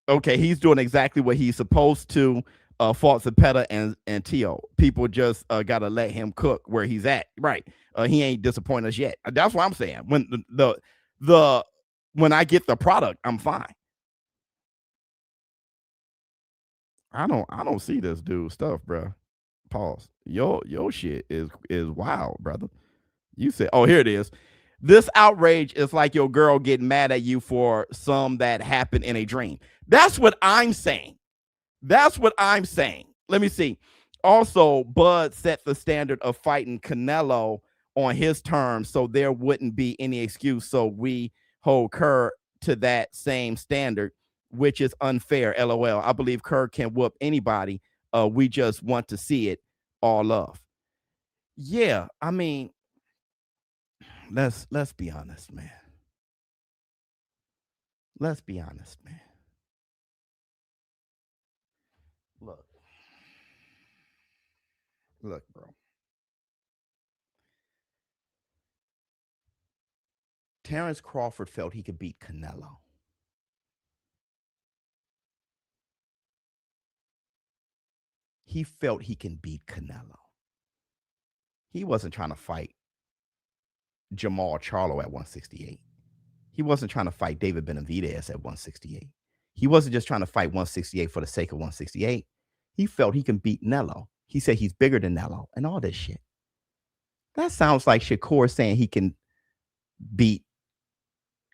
Okay, he's doing exactly what he's supposed to. Fought Zepeda and Tio. People just gotta let him cook where he's at. Right. He ain't disappointed us yet. That's what I'm saying. When the when I get the product, I'm fine. I don't see this dude stuff, bro. Pause. Your shit is wild, brother. You said, oh, here it is. This outrage is like your girl getting mad at you for some that happened in a dream. That's what I'm saying. That's what I'm saying. Let me see. Also, Bud set the standard of fighting Canelo on his terms, so there wouldn't be any excuse. So we hold Kerr to that same standard, which is unfair. LOL. I believe Kerr can whoop anybody. We just want to see it all love. Yeah, I mean, let's be honest, man. Let's be honest, man. Look, bro. Terrence Crawford felt he could beat Canelo. He felt he can beat Canelo. He wasn't trying to fight Jamal Charlo at 168. He wasn't trying to fight David Benavidez at 168. He wasn't just trying to fight 168 for the sake of 168. He felt he can beat Nello. He said he's bigger than Nello and all this shit. That sounds like Shakur saying he can beat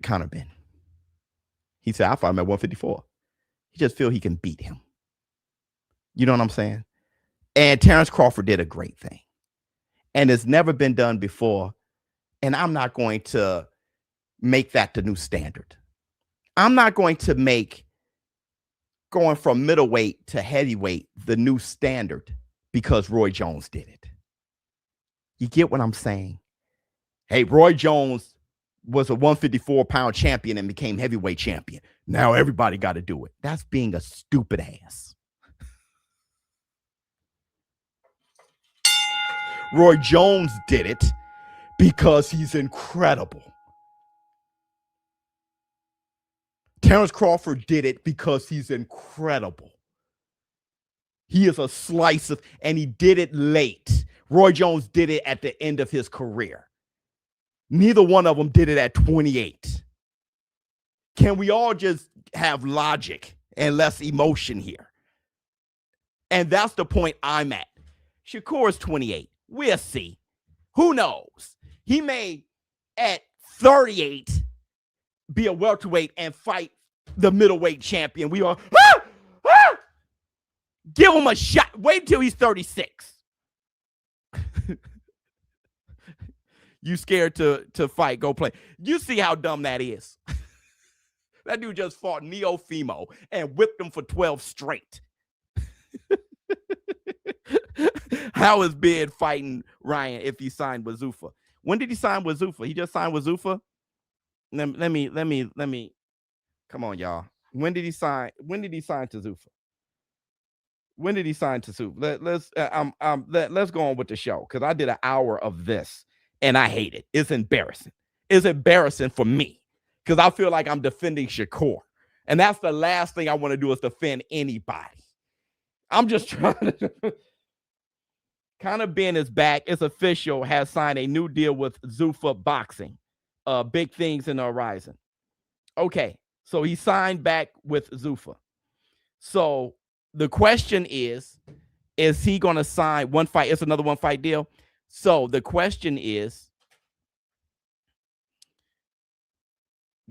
Conor Ben. He said, I fought him at 154. He just feel he can beat him. You know what I'm saying? And Terrence Crawford did a great thing. And it's never been done before. And I'm not going to make that the new standard. I'm not going to make going from middleweight to heavyweight the new standard because Roy Jones did it. You get what I'm saying? Hey, Roy Jones was a 154-pound champion and became heavyweight champion. Now everybody got to do it. That's being a stupid ass. Roy Jones did it because he's incredible. Terrence Crawford did it because he's incredible. He is a slice of, and he did it late. Roy Jones did it at the end of his career. Neither one of them did it at 28. Can we all just have logic and less emotion here? And that's the point I'm at. Shakur is 28. We'll see. Who knows? He may, at 38, be a welterweight and fight the middleweight champion. We are, give him a shot. Wait until he's 36. You scared to fight, go play. You see how dumb that is. That dude just fought Neofimo and whipped him for 12 straight. How is Bid fighting Ryan if he signed with Zuffa? When did he sign with Zuffa? He just signed with Zuffa? Let me. Come on, y'all. When did he sign? When did he sign to Zuffa? When did he sign to Zuffa? Let's go on with the show because I did an hour of this and I hate it. It's embarrassing. It's embarrassing for me because I feel like I'm defending Shakur, and that's the last thing I want to do is defend anybody. I'm just trying to. Conor Ben is back. It's official. Has signed a new deal with Zuffa Boxing. Big things in the horizon. Okay, so he signed back with Zuffa. So the question is he going to sign one fight? It's another one fight deal. So the question is,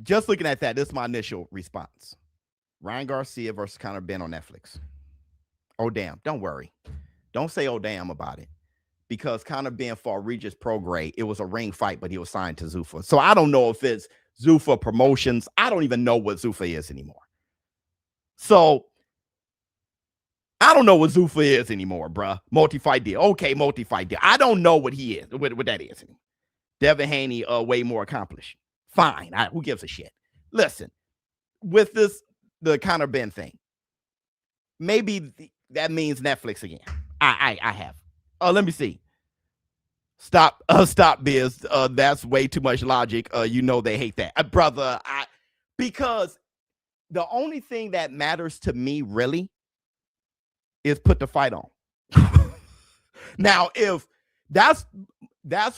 just looking at that, this is my initial response. Ryan Garcia versus Conor Ben on Netflix. Oh, damn. Don't worry. Don't say, oh, damn about it. Because Conor Ben fought Regis Prograis. It was a ring fight, but he was signed to Zuffa. So I don't know if it's Zuffa Promotions. I don't even know what Zuffa is anymore. So I don't know what Zuffa is anymore, bruh. Multi-fight deal. Okay, multi-fight deal. I don't know what he is, what that is anymore. Devin Haney, way more accomplished. Fine. Who gives a shit? listen, with the Conor Ben thing, maybe that means Netflix again. I have. Let me see. Stop, Biz. That's way too much logic. You know they hate that, brother. Because the only thing that matters to me really is put the fight on. Now, if that's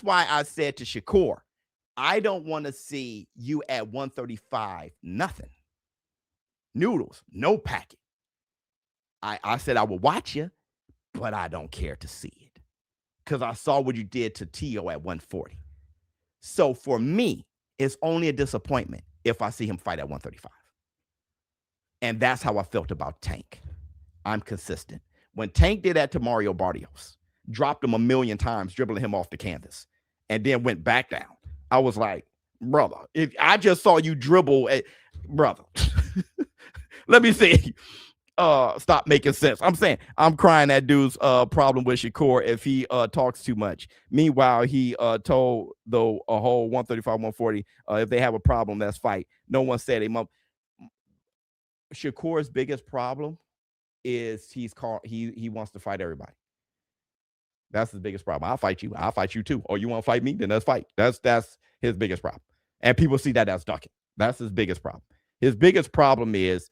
why I said to Shakur, I don't want to see you at 135, nothing. Noodles, no packet. I said I would watch you, but I don't care to see it. Because I saw what you did to Tio at 140. So for me, it's only a disappointment if I see him fight at 135. And that's how I felt about Tank. I'm consistent. When Tank did that to Mario Barrios, dropped him a million times, dribbling him off the canvas, and then went back down, I was like, brother, if I just saw you dribble at brother. Let me see. Stop making sense. I'm saying I'm crying that dude's problem with Shakur if he talks too much. Meanwhile, he told a whole 135, 140, if they have a problem, that's fight. No one said Shakur's biggest problem is he wants to fight everybody. That's his biggest problem. I'll fight you. I'll fight you too. Or you want to fight me? Then let's fight. That's his biggest problem. And people see that as ducking. That's his biggest problem. His biggest problem is,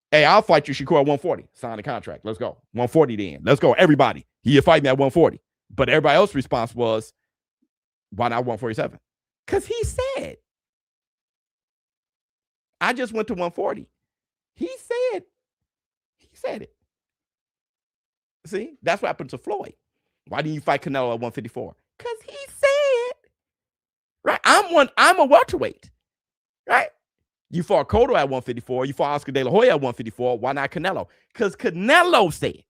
hey, I'll fight you, Shakur, at 140. Sign the contract. Let's go. 140 then. Let's go. Everybody. He'll fight me at 140. But everybody else's response was, why not 147? Because he said, I just went to 140. He said it. See, that's what happened to Floyd. Why didn't you fight Canelo at 154? Because he said, right? I'm a welterweight, right? You fought Cotto at 154. You fought Oscar De La Hoya at 154. Why not Canelo? Because Canelo said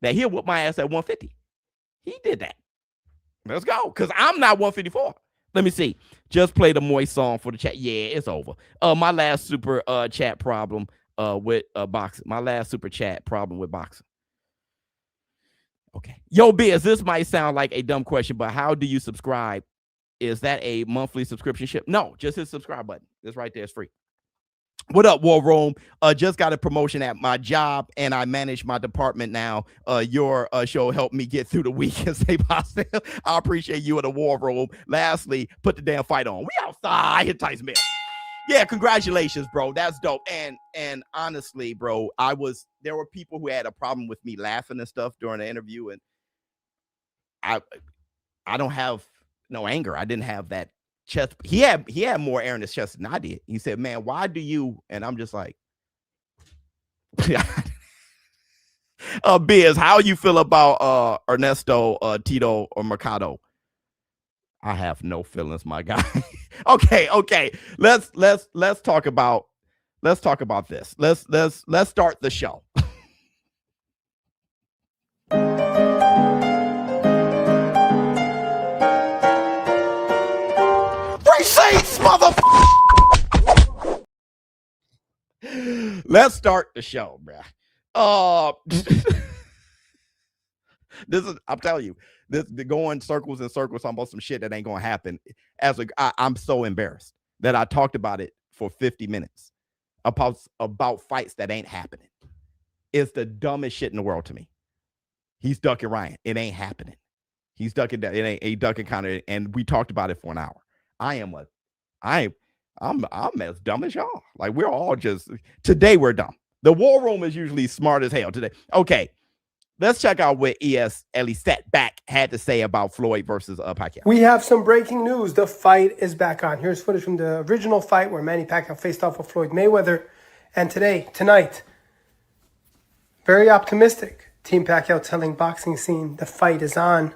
that he'll whoop my ass at 150. He did that. Let's go. Because I'm not 154. Let me see. Just play the Moist song for the chat. Yeah, it's over. My last super chat problem with boxing. My last super chat problem with boxing. Okay. Yo, Biz, this might sound like a dumb question, but how do you subscribe? Is that a monthly subscription ship? No, just hit subscribe button. It's right there. It's free. What up, War Room? Just got a promotion at my job, and I manage my department now. Your show helped me get through the week and stay positive. I appreciate you in the War Room. Lastly, put the damn fight on. We outside. Hit Tyson Mill. Yeah, congratulations, bro. That's dope. And honestly, bro, there were people who had a problem with me laughing and stuff during the interview, and I don't have no anger. I didn't have that chest. He had more air in his chest than I did. He said, man, why do you? And I'm just like, Biz, how you feel about Ernesto, Tito, or Mercado? I have no feelings, my guy. Okay. Let's talk about this. Let's start the show. Receipts, motherfucker. Let's start the show, bruh. I'm telling you, this going circles and circles talking about some shit that ain't gonna happen. I'm so embarrassed that I talked about it for 50 minutes about fights that ain't happening. It's the dumbest shit in the world to me. He's ducking Ryan. It ain't happening. He's ducking that. It ain't a ducking Conor, and we talked about it for an hour. I'm as dumb as y'all. Like, we're all just, today we're dumb. The War Room is usually smart as hell today. Okay, let's check out what Alycia back had to say about Floyd versus Pacquiao. We have some breaking news. The fight is back on. Here's footage from the original fight where Manny Pacquiao faced off with Floyd Mayweather. And tonight, very optimistic. Team Pacquiao telling Boxing Scene the fight is on.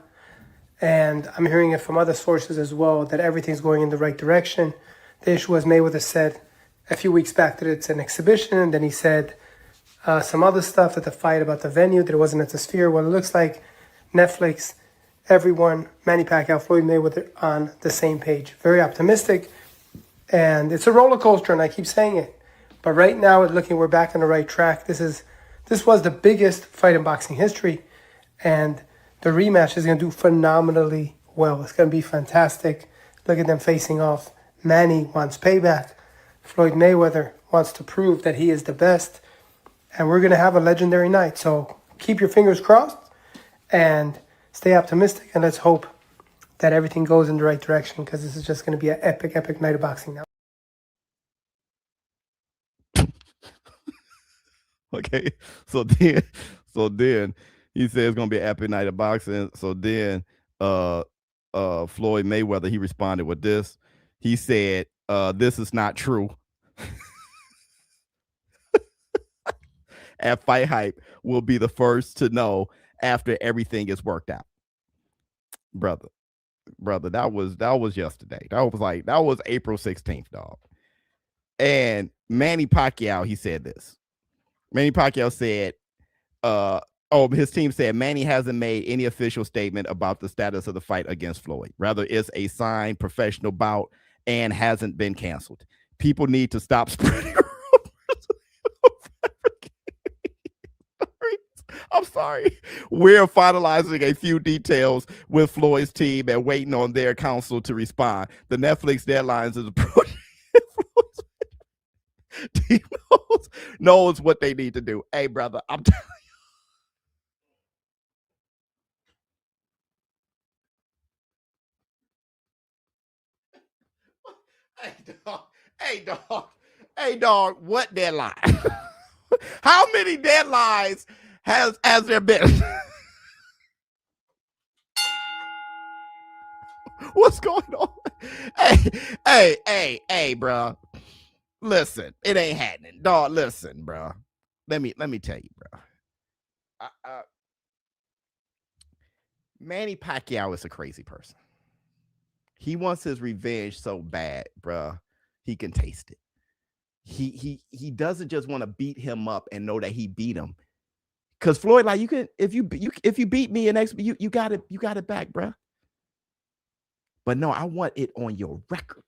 And I'm hearing it from other sources as well that everything's going in the right direction. The issue was Mayweather said a few weeks back that it's an exhibition. And then he said some other stuff at the fight about the venue, that it wasn't at the Sphere. Well, it looks like Netflix, everyone, Manny Pacquiao, Floyd Mayweather on the same page. Very optimistic. And it's a roller coaster, and I keep saying it. But right now, we're back on the right track. This was the biggest fight in boxing history. And the rematch is going to do phenomenally well. It's going to be fantastic. Look at them facing off Manny wants payback. Floyd Mayweather wants to prove that he is the best. And we're going to have a legendary night. So keep your fingers crossed and stay optimistic. And let's hope that everything goes in the right direction, because this is just going to be an epic, epic night of boxing now. Okay, so then he said it's gonna be an epic night of boxing. So then Floyd Mayweather, he responded with this. He said, this is not true. At Fight Hype, will be the first to know after everything is worked out. Brother, that was yesterday. That was April 16th, dog. And Manny Pacquiao, he said this. Manny Pacquiao said, his team said Manny hasn't made any official statement about the status of the fight against Floyd. Rather, it's a signed professional bout and hasn't been canceled. People need to stop spreading rumors. I'm sorry. We're finalizing a few details with Floyd's team and waiting on their counsel to respond. The Netflix deadlines is approaching. Team knows what they need to do. Hey, brother, I'm telling you. Hey, dog, what deadline? How many deadlines has there been? What's going on? Hey, bro. Listen, it ain't happening, dog. Listen, bro. Let me tell you, bro. Manny Pacquiao is a crazy person. He wants his revenge so bad, bro. He can taste it. He doesn't just want to beat him up and know that he beat him. Cause Floyd, like, you can, if you beat me in next, you got it back, bro. But no, I want it on your record.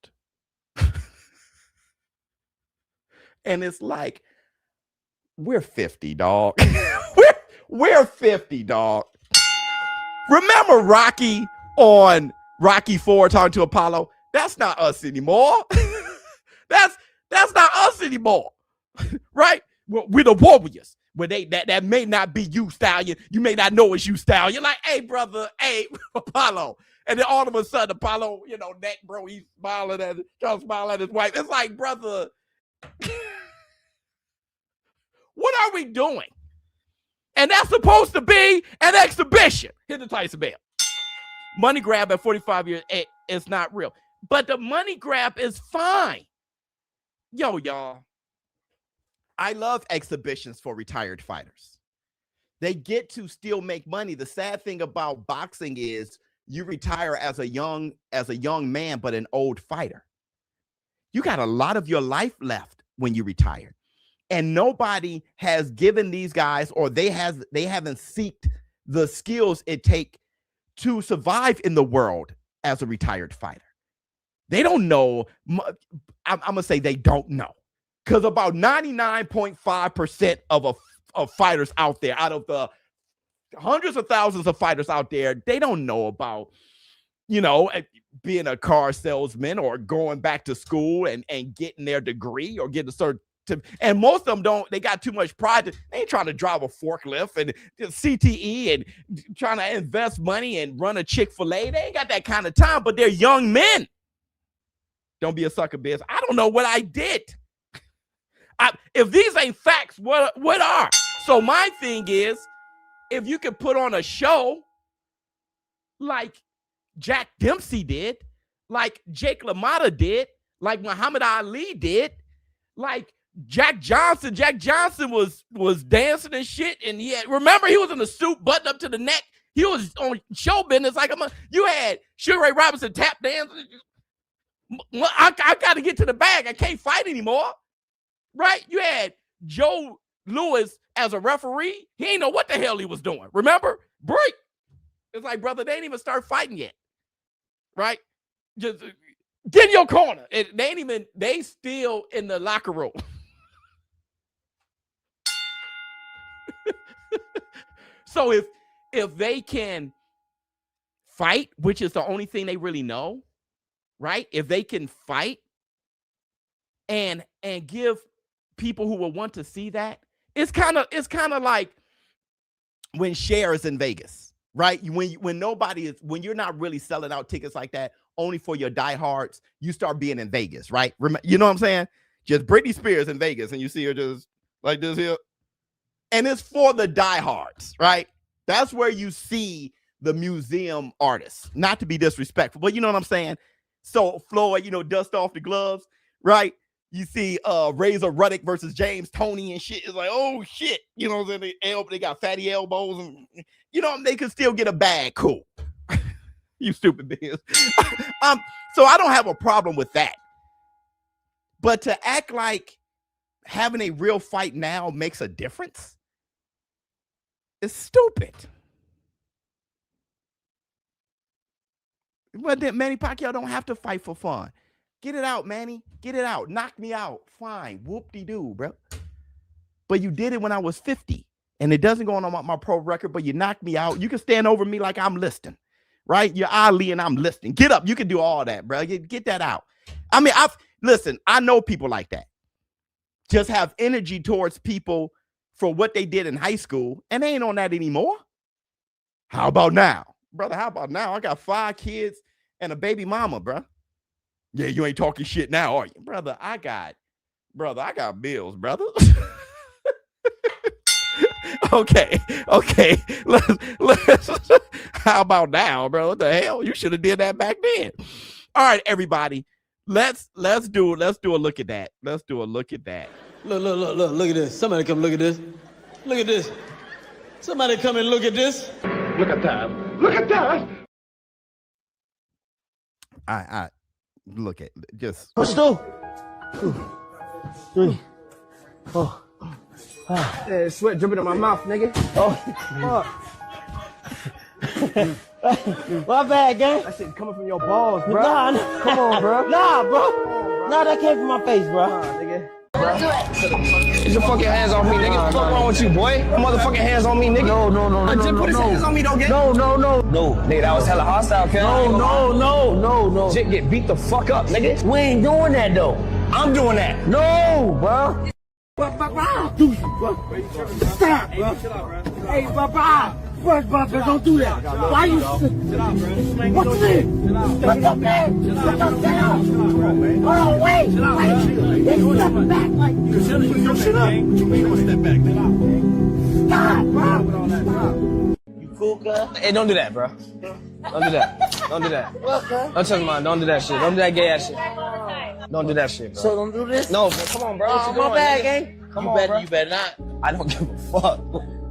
And it's like, we're 50, dog. we're 50, dog. Remember Rocky on Rocky 4 talking to Apollo? That's not us anymore. That's not us anymore. Right? We're the Warriors. Where that may not be you, Stallion. You may not know it's you, Stallion. You're like, hey, brother, hey, Apollo. And then all of a sudden, Apollo, neck, bro, he's trying to smile at his wife. It's like, brother, what are we doing? And that's supposed to be an exhibition. Here's the Tyson Bell. Money grab at 45 years, it's not real. But the money grab is fine. Yo, y'all. I love exhibitions for retired fighters. They get to still make money. The sad thing about boxing is you retire as a young man, but an old fighter. You got a lot of your life left when you retire. And nobody has given these guys, or they haven't seeked the skills it takes to survive in the world as a retired fighter. They don't know. I'm going to say they don't know. Because about 99.5% of fighters out there, out of the hundreds of thousands of fighters out there, they don't know about, being a car salesman or going back to school and getting their degree or getting a certain. And most of them don't. They got too much pride. They ain't trying to drive a forklift and CTE and trying to invest money and run a Chick-fil-A. They ain't got that kind of time, but they're young men. Don't be a sucker, Biz. I don't know what I did. If these ain't facts, what are? So my thing is, if you could put on a show like Jack Dempsey did, like Jake LaMotta did, like Muhammad Ali did, like Jack Johnson was dancing and shit, and remember he was in a suit buttoned up to the neck. He was on show business like you had Sugar Ray Robinson tap dancing. I got to get to the bag. I can't fight anymore. Right? You had Joe Louis as a referee. He ain't know what the hell he was doing. Remember? Break. It's like, brother, they ain't even start fighting yet. Right? Just get in your corner. They still in the locker room. So if they can fight, which is the only thing they really know, right? If they can fight and give people who will want to see that. It's kind of like when Cher is in Vegas, right? When you're not really selling out tickets like that, only for your diehards, you start being in Vegas, right? You know what I'm saying? Just Britney Spears in Vegas, and you see her just like this here. And it's for the diehards, right? That's where you see the museum artists. Not to be disrespectful, but you know what I'm saying? So Floyd, dust off the gloves, right? You see Razor Ruddock versus James Toney and shit. It's like, oh shit. They got fatty elbows and they could still get a bag. Cool. You stupid bitch. So I don't have a problem with that. But to act like having a real fight now makes a difference is stupid. But then Manny Pacquiao don't have to fight for fun. Get it out, Manny. Get it out. Knock me out. Fine. Whoop-de-doo, bro. But you did it when I was 50. And it doesn't go on my pro record, but you knocked me out. You can stand over me like I'm listing. Right? You're Ali and I'm listing. Get up. You can do all that, bro. Get that out. I mean, listen, I know people like that. Just have energy towards people for what they did in high school, and they ain't on that anymore. How about now? Brother, how about now? I got 5 kids and a baby mama, bro. Yeah, you ain't talking shit now, are you? Brother, I got bills, brother. Okay. Let's how about now, bro? What the hell? You should have did that back then. All right, everybody. Let's do a look at that. Let's do a look at that. Look at this. Somebody come look at this. Look at this. Somebody come and look at this. Look at that. Look at that. I look at just. Let's go. 3, 4. Yeah, sweat dripping in my mouth, nigga. My bad, gang. That shit coming from your balls, bro. Nah, come on, bro. Nah, bro. Nah, that came from my face, bro. Nigga. Get your fucking hands on me, nigga. What's wrong with you, boy? Motherfucking hands on me, nigga. No. Just put his hands on me, don't get. No. Nigga, that was hella hostile, kid. No. Jit get beat the fuck up, nigga. We ain't doing that, though. I'm doing that. No, bro. Stop, bro. Hey, bro. First, bro, don't do that. Why you? What's this? What's up, man? What's up, down? Oh, wait. They step back like you. Shut up. What you mean, step back? Stop, bro. You cool, cuz? Hey, don't do that, bro. Don't do that. What, cuz? Don't touch mine. Don't do that shit. Don't do that gay ass shit. Don't do that shit, bro. So don't do this? No, bro. Come on, bro. What you doing, my bad, nigga? gang. Come on, bro. You better not. I don't give a fuck.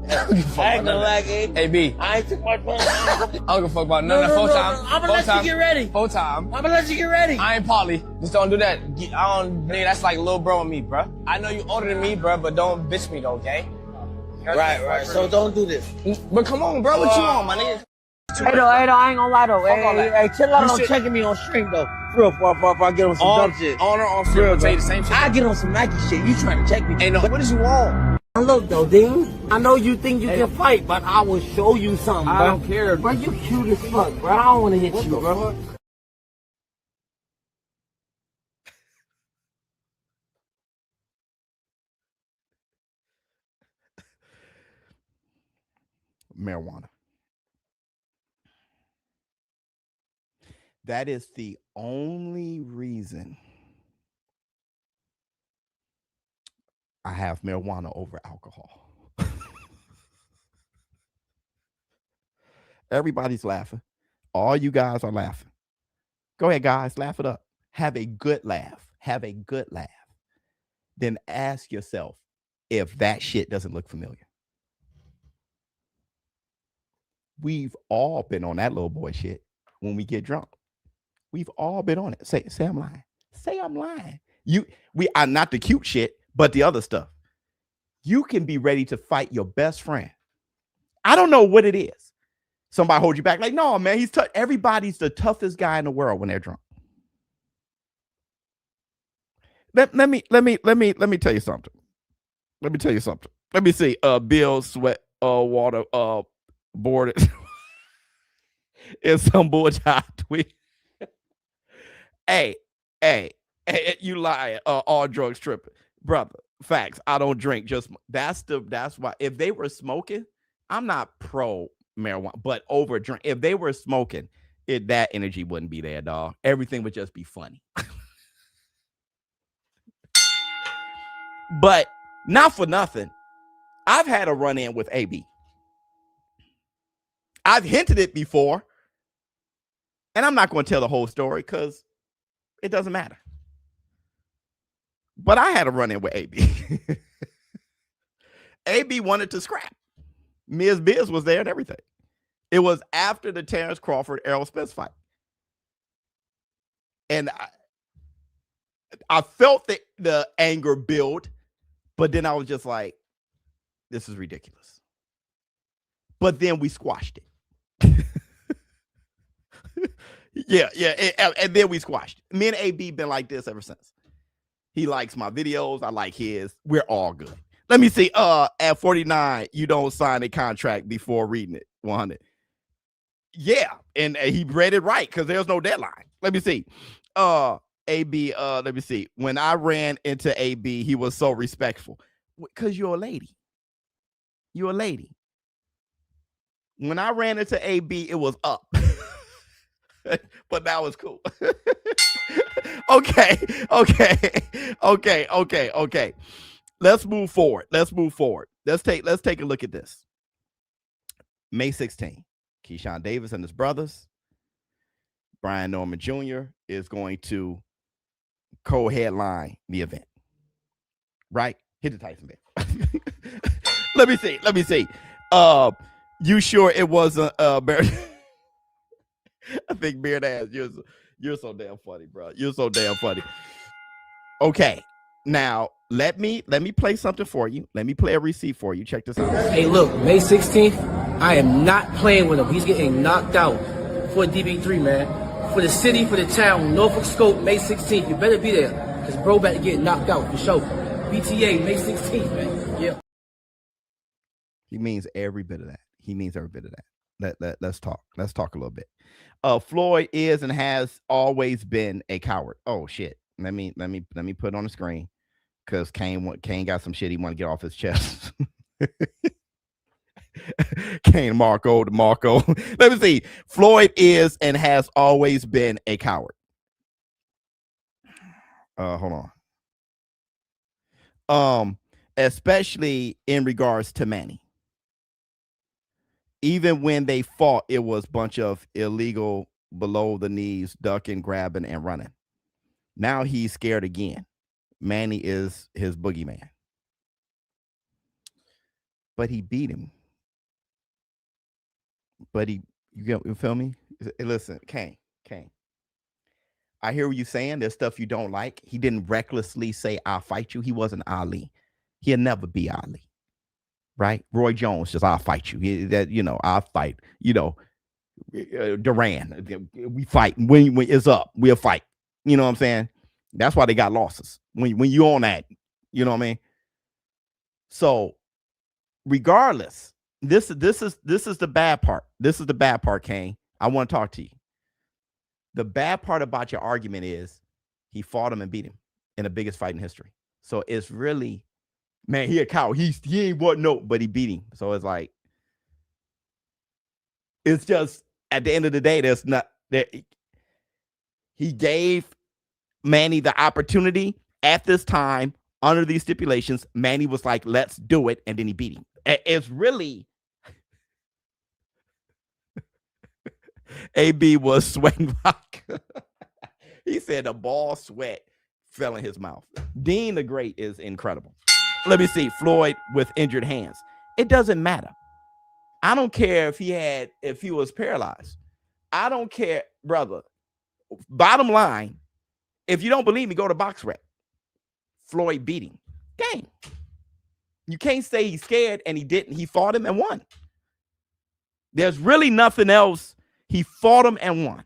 I ain't gonna lie, gang. Hey, B. I ain't took my phone. I don't give a fuck about none of that. 4 times. I'm gonna let you get ready. 4 times. I'm gonna let you get ready. I ain't Polly. Just don't do that. Nigga, that's like little bro and me, bro. I know you older than me, bro, but don't bitch me though, gang. Right. So don't do this. But come on, bro. What you want, my nigga? Hey, though, I ain't gonna lie, though. Hey, chill out on shit. checking me on stream, though. For real, before I get on some dumb shit. On or off stream, tell you the same shit. I get on some Nike shit. You trying to check me. Hey, no. What did you want? Look, though, Dean. I know you think you can fight, but I will show you something, bro. I don't care. Bro, you cute as fuck, bro. I don't want to hit you, bro. Marijuana. That is the only reason I have marijuana over alcohol. Everybody's laughing. All you guys are laughing. Go ahead, guys. Laugh it up. Have a good laugh. Have a good laugh. Then ask yourself if that shit doesn't look familiar. We've all been on that little boy shit when we get drunk. We've all been on it. Say I'm lying. Say I'm lying. We are not the cute shit, but the other stuff. You can be ready to fight your best friend. I don't know what it is. Somebody hold you back. Like, no, man, he's tough. Everybody's the toughest guy in the world when they're drunk. Let me tell you something. Let me see. Bill Sweat Water boarded in some bullshit tweet. Hey, You lie. All drugs tripping, brother. Facts. I don't drink. Just that's why. If they were smoking, I'm not pro marijuana, but over drink. If they were smoking, that energy wouldn't be there, dog. Everything would just be funny. But not for nothing, I've had a run-in with AB. I've hinted it before, and I'm not going to tell the whole story because it doesn't matter. But I had a run-in with AB. AB wanted to scrap. Ms. Biz was there and everything. It was after the Terrence Crawford Errol Spence fight. And I felt the anger build, but then I was just like, this is ridiculous. But then we squashed it. Yeah. And then we squashed it. Me and AB been like this ever since. He likes my videos. I like his. We're all good. Let me see. At 49, you don't sign a contract before reading it. 100. Yeah. And he read it right because there's no deadline. Let me see. AB, let me see. When I ran into AB, he was so respectful. Because you're a lady. You're a lady. When I ran into AB, it was up. But that was cool. Okay. Let's move forward. Let's take a look at this. May 16th, Keyshawn Davis and his brothers, Brian Norman Jr. is going to co-headline the event. Right? Hit the Tyson bell. Let me see. You sure it wasn't Beard? I think Beard ass. You're so damn funny, bro. You're so damn funny. Okay. Now, let me play something for you. Let me play a receipt for you. Check this out. Hey, look, May 16th, I am not playing with him. He's getting knocked out for DB3, man. For the city, for the town, Norfolk Scope, May 16th. You better be there, because bro about to get knocked out for sure. BTA, May 16th, man. Yeah. He means every bit of that. Let's talk. Let's talk a little bit. Floyd is and has always been a coward. Oh shit. Let me put it on the screen because Kane got some shit he want to get off his chest. Kane Marco. Let me see. Floyd is and has always been a coward. Hold on. Especially in regards to Manny. Even when they fought, it was a bunch of illegal below the knees, ducking, grabbing, and running. Now he's scared again. Manny is his boogeyman. But he beat him. But you feel me? Listen, Kane. I hear what you're saying. There's stuff you don't like. He didn't recklessly say, I'll fight you. He wasn't Ali. He'll never be Ali. Right? Roy Jones just, I'll fight you. I'll fight. Duran, we fight. When it's up, we'll fight. You know what I'm saying? That's why they got losses. When you on that, you know what I mean? So regardless, this is the bad part. This is the bad part, Kane. I want to talk to you. The bad part about your argument is he fought him and beat him in the biggest fight in history. So it's really, man, he a coward. He ain't what no, but he beat him. So it's like, it's just at the end of the day, there's not that he gave Manny the opportunity at this time under these stipulations. Manny was like, let's do it, and then he beat him. It's really AB was sweating vodka. He said the ball sweat fell in his mouth. Dean the Great is incredible. Let me see. Floyd with injured hands. It doesn't matter. I don't care if he was paralyzed. I don't care, brother. Bottom line, if you don't believe me, go to BoxRec. Floyd beat him. Dang. You can't say he's scared and he didn't. He fought him and won. There's really nothing else. He fought him and won.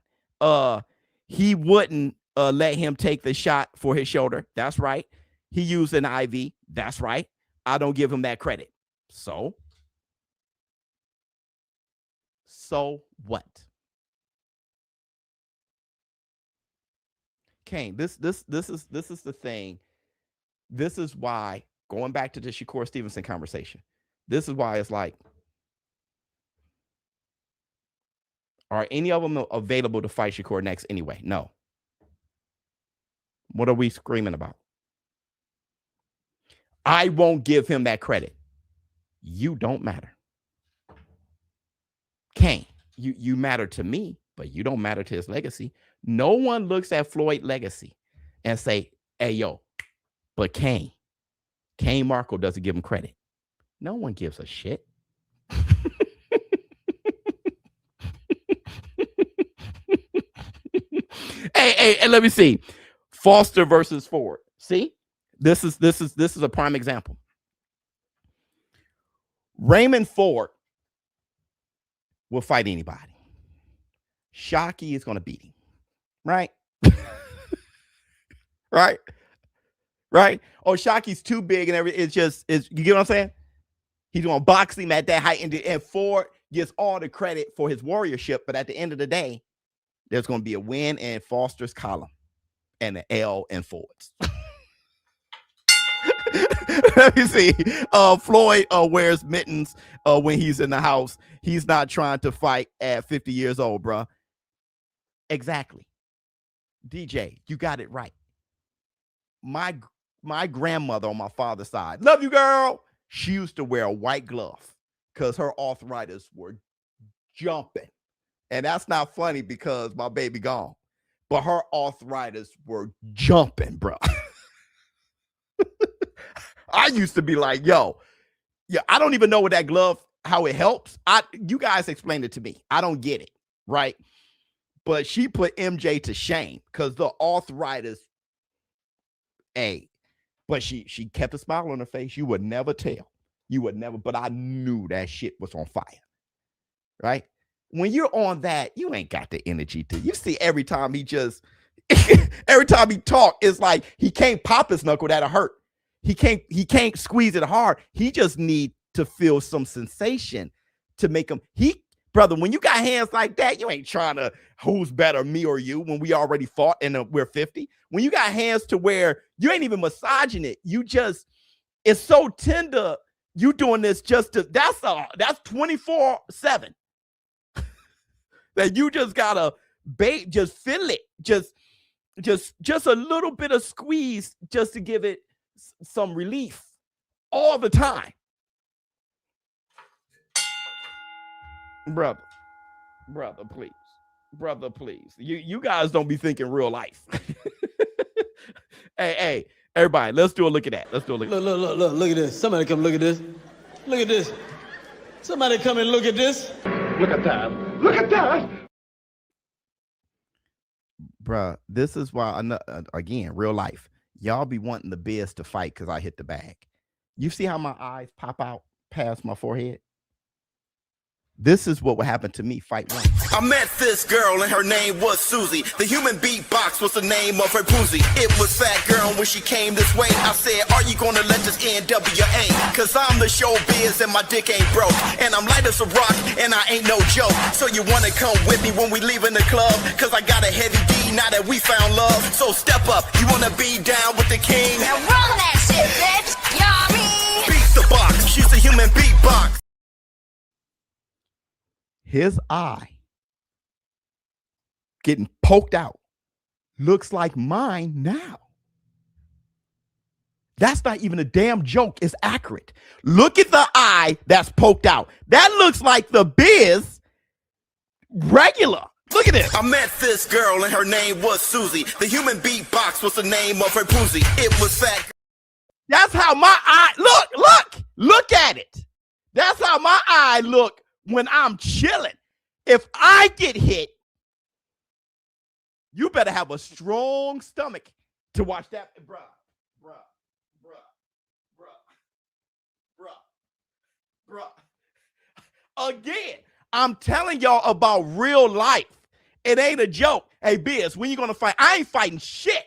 He wouldn't let him take the shot for his shoulder. That's right. He used an IV. That's right. I don't give him that credit. So what? Kane, this is the thing. This is why, going back to the Shakur Stevenson conversation, this is why it's like, are any of them available to fight Shakur next anyway? No. What are we screaming about? I won't give him that credit. You don't matter. Kane, you matter to me, but you don't matter to his legacy. No one looks at Floyd's legacy and say, hey, yo, but Kane Marco doesn't give him credit. No one gives a shit. Hey, let me see. Foster versus Ford. See? This is a prime example. Raymond Ford will fight anybody. Shockey is going to beat him. Right? Right? Oh, Shockey's too big and everything. You get what I'm saying? He's going to box him at that height. And Ford gets all the credit for his warriorship. But at the end of the day, there's going to be a win in Foster's column and an L in Ford's. Let me see. Floyd wears mittens when he's in the house. He's not trying to fight at 50 years old, bro. Exactly. DJ, you got it right. My grandmother on my father's side, love you, girl. She used to wear a white glove because her arthritis were jumping. And that's not funny because my baby gone. But her arthritis were jumping, bro. I used to be like, yo, yeah, I don't even know what that glove, how it helps. You guys explained it to me. I don't get it, right? But she put MJ to shame because the arthritis, but she kept a smile on her face. You would never tell. You would never, but I knew that shit was on fire, right? When you're on that, you ain't got the energy to. You see, every time he talk, it's like he can't pop his knuckle, that'll hurt. He can't squeeze it hard. He just need to feel some sensation to make him. Brother, when you got hands like that, you ain't trying to who's better, me or you, when we already fought and we're 50. When you got hands to where you ain't even massaging it, it's so tender. You doing this that's 24/7. That you just gotta just feel it, just a little bit of squeeze just to give it some relief all the time. Brother, please. You guys don't be thinking real life. Hey, everybody, let's do a look at that. Let's do a look. Look at this. Somebody come look at this. Look at this. Somebody come and look at this. Look at that. Look at that. Bruh, this is why, again, real life. Y'all be wanting the Biz to fight because I hit the bag. You see how my eyes pop out past my forehead? This is what would happen to me fight one. I met this girl and her name was Susie. The human beatbox was the name of her boozy. It was Fat Girl when she came this way. I said, are you gonna let this NWA? Cause I'm the ShowBizz and my dick ain't broke. And I'm light as a rock and I ain't no joke. So you wanna come with me when we leaving the club? Cause I got a heavy D now that we found love. So step up, you wanna be down with the king? Now roll that shit, bitch. Y'all beat the box, she's a human beatbox. His eye getting poked out looks like mine now. That's not even a damn joke. It's accurate. Look at the eye that's poked out. That looks like the Biz regular. Look at this. I met this girl and her name was Susie. The human beatbox was the name of her boozy. It was Fat. That's how my eye look at it. That's how my eye look when I'm chilling. If I get hit, you better have a strong stomach to watch that. Bruh. Again, I'm telling y'all about real life. It ain't a joke. Hey, Biz, when you gonna fight? I ain't fighting shit.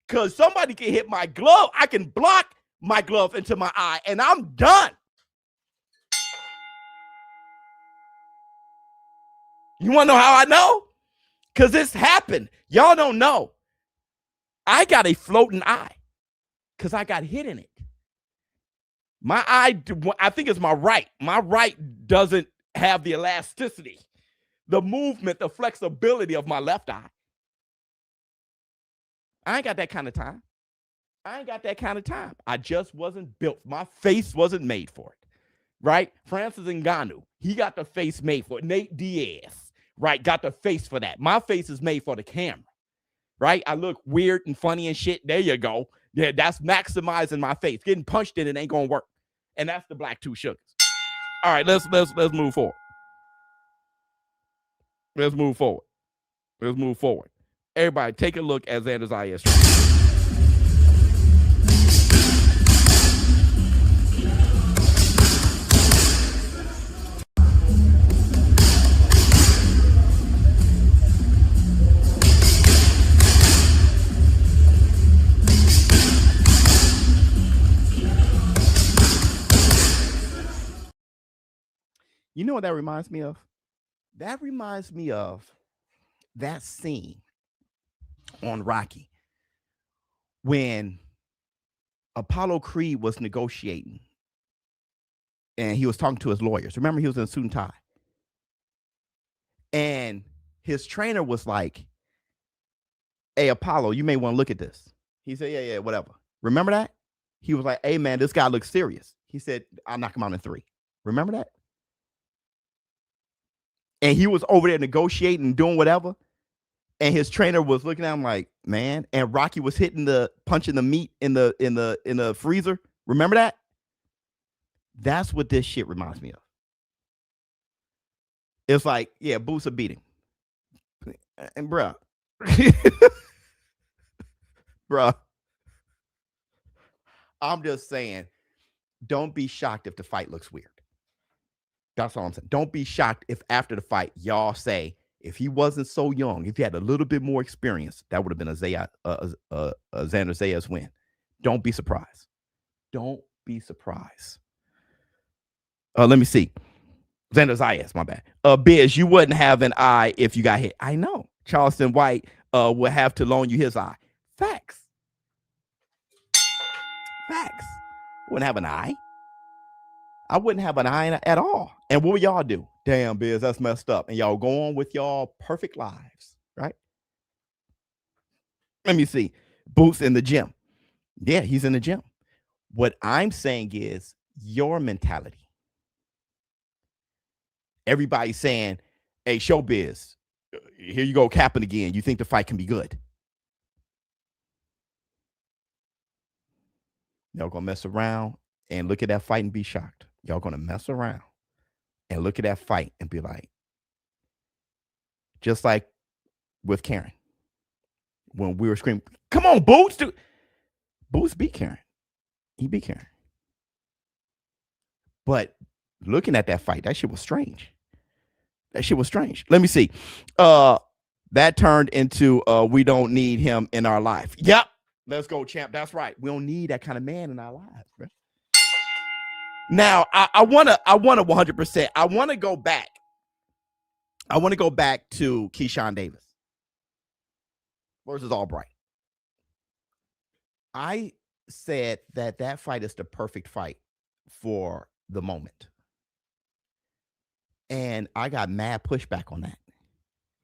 Cause somebody can hit my glove. I can block my glove into my eye and I'm done. You want to know how I know? Because it's happened. Y'all don't know. I got a floating eye because I got hit in it. My eye, I think it's my right. My right doesn't have the elasticity, the movement, the flexibility of my left eye. I ain't got that kind of time. I just wasn't built. My face wasn't made for it, right? Francis Ngannou, he got the face made for it. Nate Diaz, right, got the face for that. My face is made for the camera, right? I look weird and funny and shit. There you go. Yeah, that's maximizing my face. Getting punched in it ain't gonna work. And that's the Black Two Sugars. All right, let's move forward. Let's move forward. Everybody, take a look at Xander's IS. You know what that reminds me of? That reminds me of that scene on Rocky when Apollo Creed was negotiating and he was talking to his lawyers. Remember, he was in a suit and tie. And his trainer was like, hey, Apollo, you may want to look at this. He said, yeah, whatever. Remember that? He was like, hey, man, this guy looks serious. He said, I'll knock him out in 3. Remember that? And he was over there negotiating and doing whatever. And his trainer was looking at him like, man. And Rocky was punching the meat in the freezer. Remember that? That's what this shit reminds me of. It's like, yeah, Boots are beating. And bruh. Bruh. I'm just saying, don't be shocked if the fight looks weird. That's all I'm saying. Don't be shocked if after the fight, y'all say, if he wasn't so young, if he had a little bit more experience, that would have been a Xander Zayas win. Don't be surprised. Don't be surprised. Let me see. Xander Zayas, my bad. Biz, you wouldn't have an eye if you got hit. I know. Charleston White would have to loan you his eye. Facts. Wouldn't have an eye. I wouldn't have an eye at all. And what would y'all do? Damn, Biz, that's messed up. And y'all go on with y'all perfect lives, right? Let me see. Boots in the gym. Yeah, he's in the gym. What I'm saying is your mentality. Everybody's saying, hey, ShowBizz, here you go capping again. You think the fight can be good? Y'all gonna mess around and look at that fight and be shocked. Y'all gonna mess around and look at that fight and be like, just like with Karen, when we were screaming, come on, Boots. Boots beat Karen. He beat Karen. But looking at that fight, that shit was strange. Let me see. That turned into we don't need him in our life. Yep. Let's go, champ. That's right. We don't need that kind of man in our lives, bro. Now, I want to 100%. I want to go back. I want to go back to Keyshawn Davis versus Albright. I said that fight is the perfect fight for the moment. And I got mad pushback on that.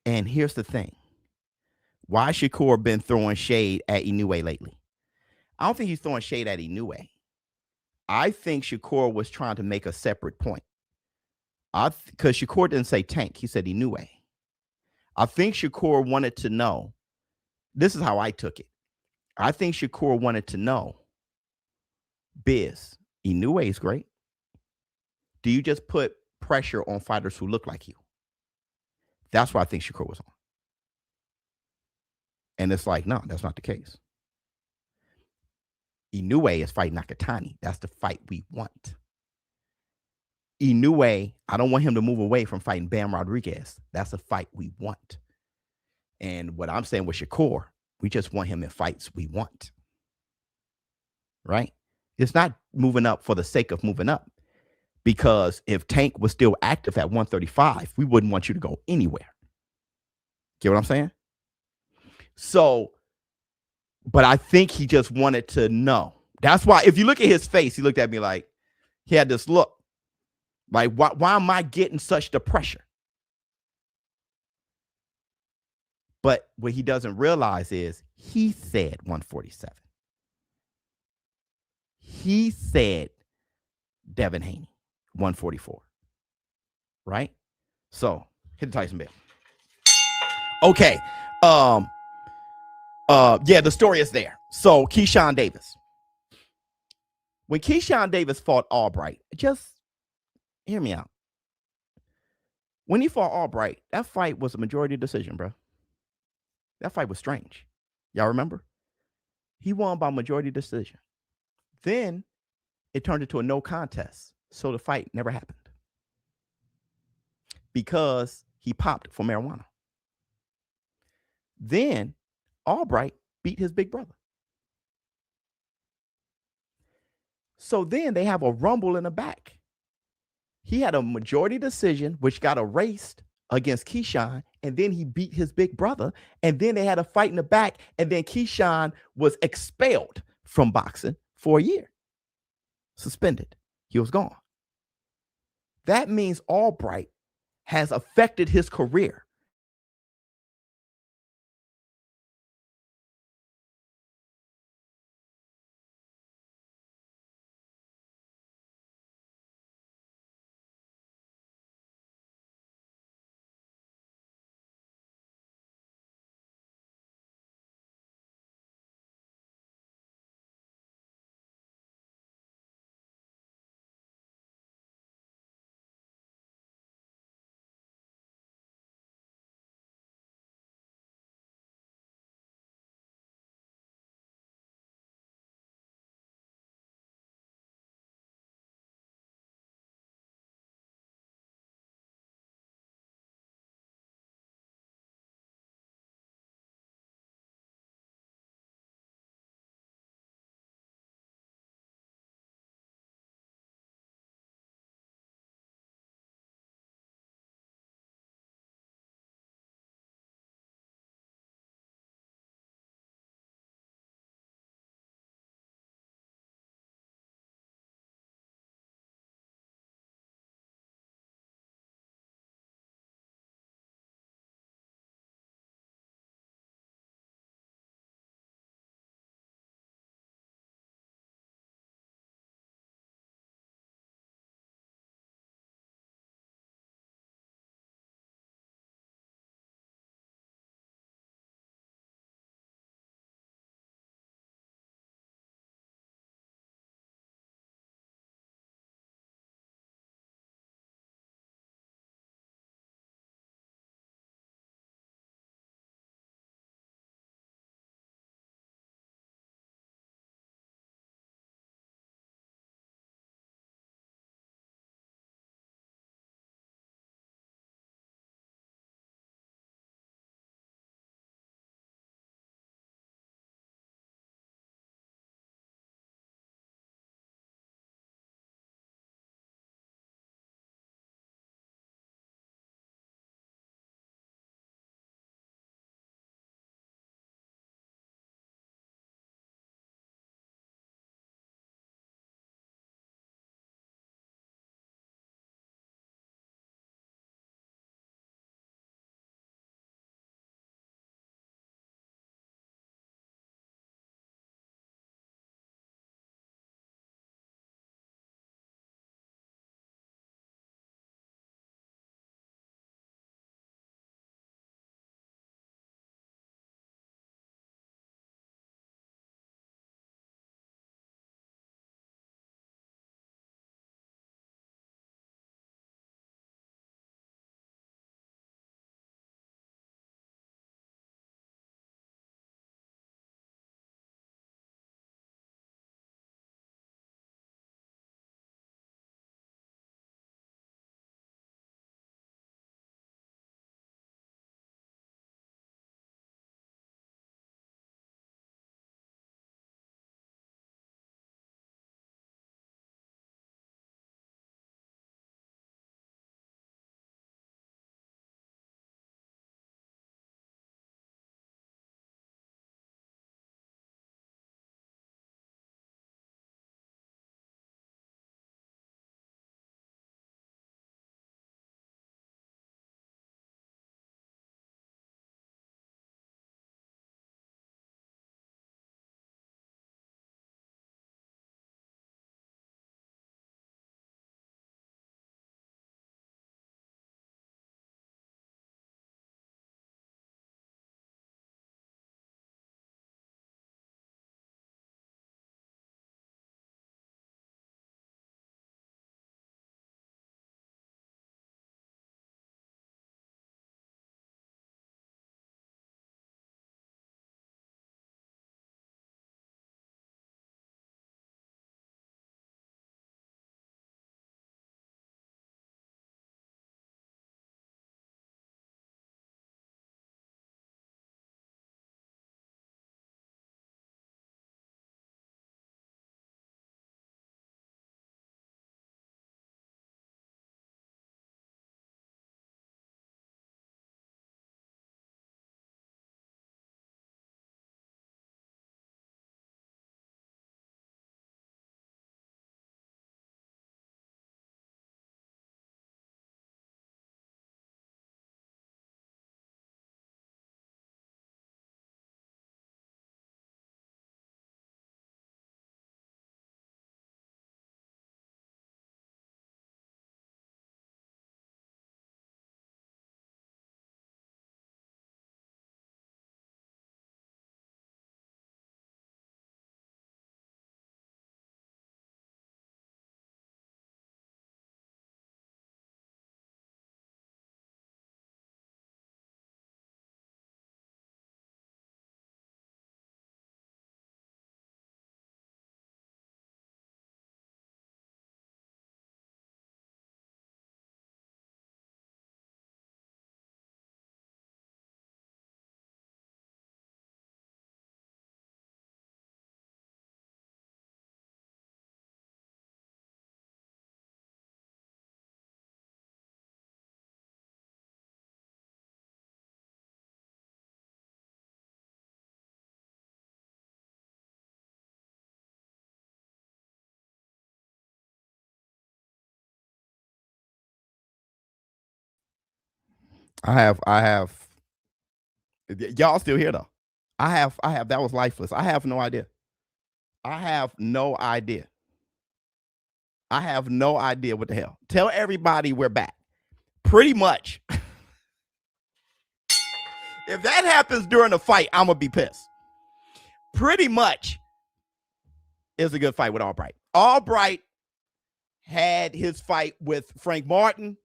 And here's the thing. Why Shakur been throwing shade at Inoue lately? I don't think he's throwing shade at Inoue. I think Shakur was trying to make a separate point. Because Shakur didn't say Tank. He said Inoue. I think Shakur wanted to know. This is how I took it. I think Shakur wanted to know, Biz, Inoue is great. Do you just put pressure on fighters who look like you? That's what I think Shakur was on. And it's like, no, that's not the case. Inoue is fighting Nakatani. That's the fight we want. Inoue, I don't want him to move away from fighting Bam Rodriguez. That's the fight we want. And what I'm saying with Shakur, we just want him in fights we want. Right? It's not moving up for the sake of moving up. Because if Tank was still active at 135, we wouldn't want you to go anywhere. Get what I'm saying? So But I think he just wanted to know. That's why if you look at his face, he looked at me like he had this look. Like, why am I getting such the pressure? But what he doesn't realize is he said 147. He said Devin Haney 144. Right? So hit the Tyson bell. Okay. Yeah, the story is there. So Keyshawn Davis. When Keyshawn Davis fought Albright, just hear me out. When he fought Albright, that fight was a majority decision, bro. That fight was strange. Y'all remember? He won by majority decision. Then it turned into a no contest. So the fight never happened. Because he popped for marijuana. Then Albright beat his big brother. So then they have a rumble in the back. He had a majority decision, which got erased against Keyshawn, and then he beat his big brother, and then they had a fight in the back, and then Keyshawn was expelled from boxing for a year. Suspended. He was gone. That means Albright has affected his career. I have. Y'all still here though? I have. That was lifeless. I have no idea. I have no idea. I have no idea what the hell. Tell everybody we're back. Pretty much. If that happens during a fight, I'm gonna be pissed. Pretty much, it's a good fight with Albright. Albright had his fight with Frank Martin.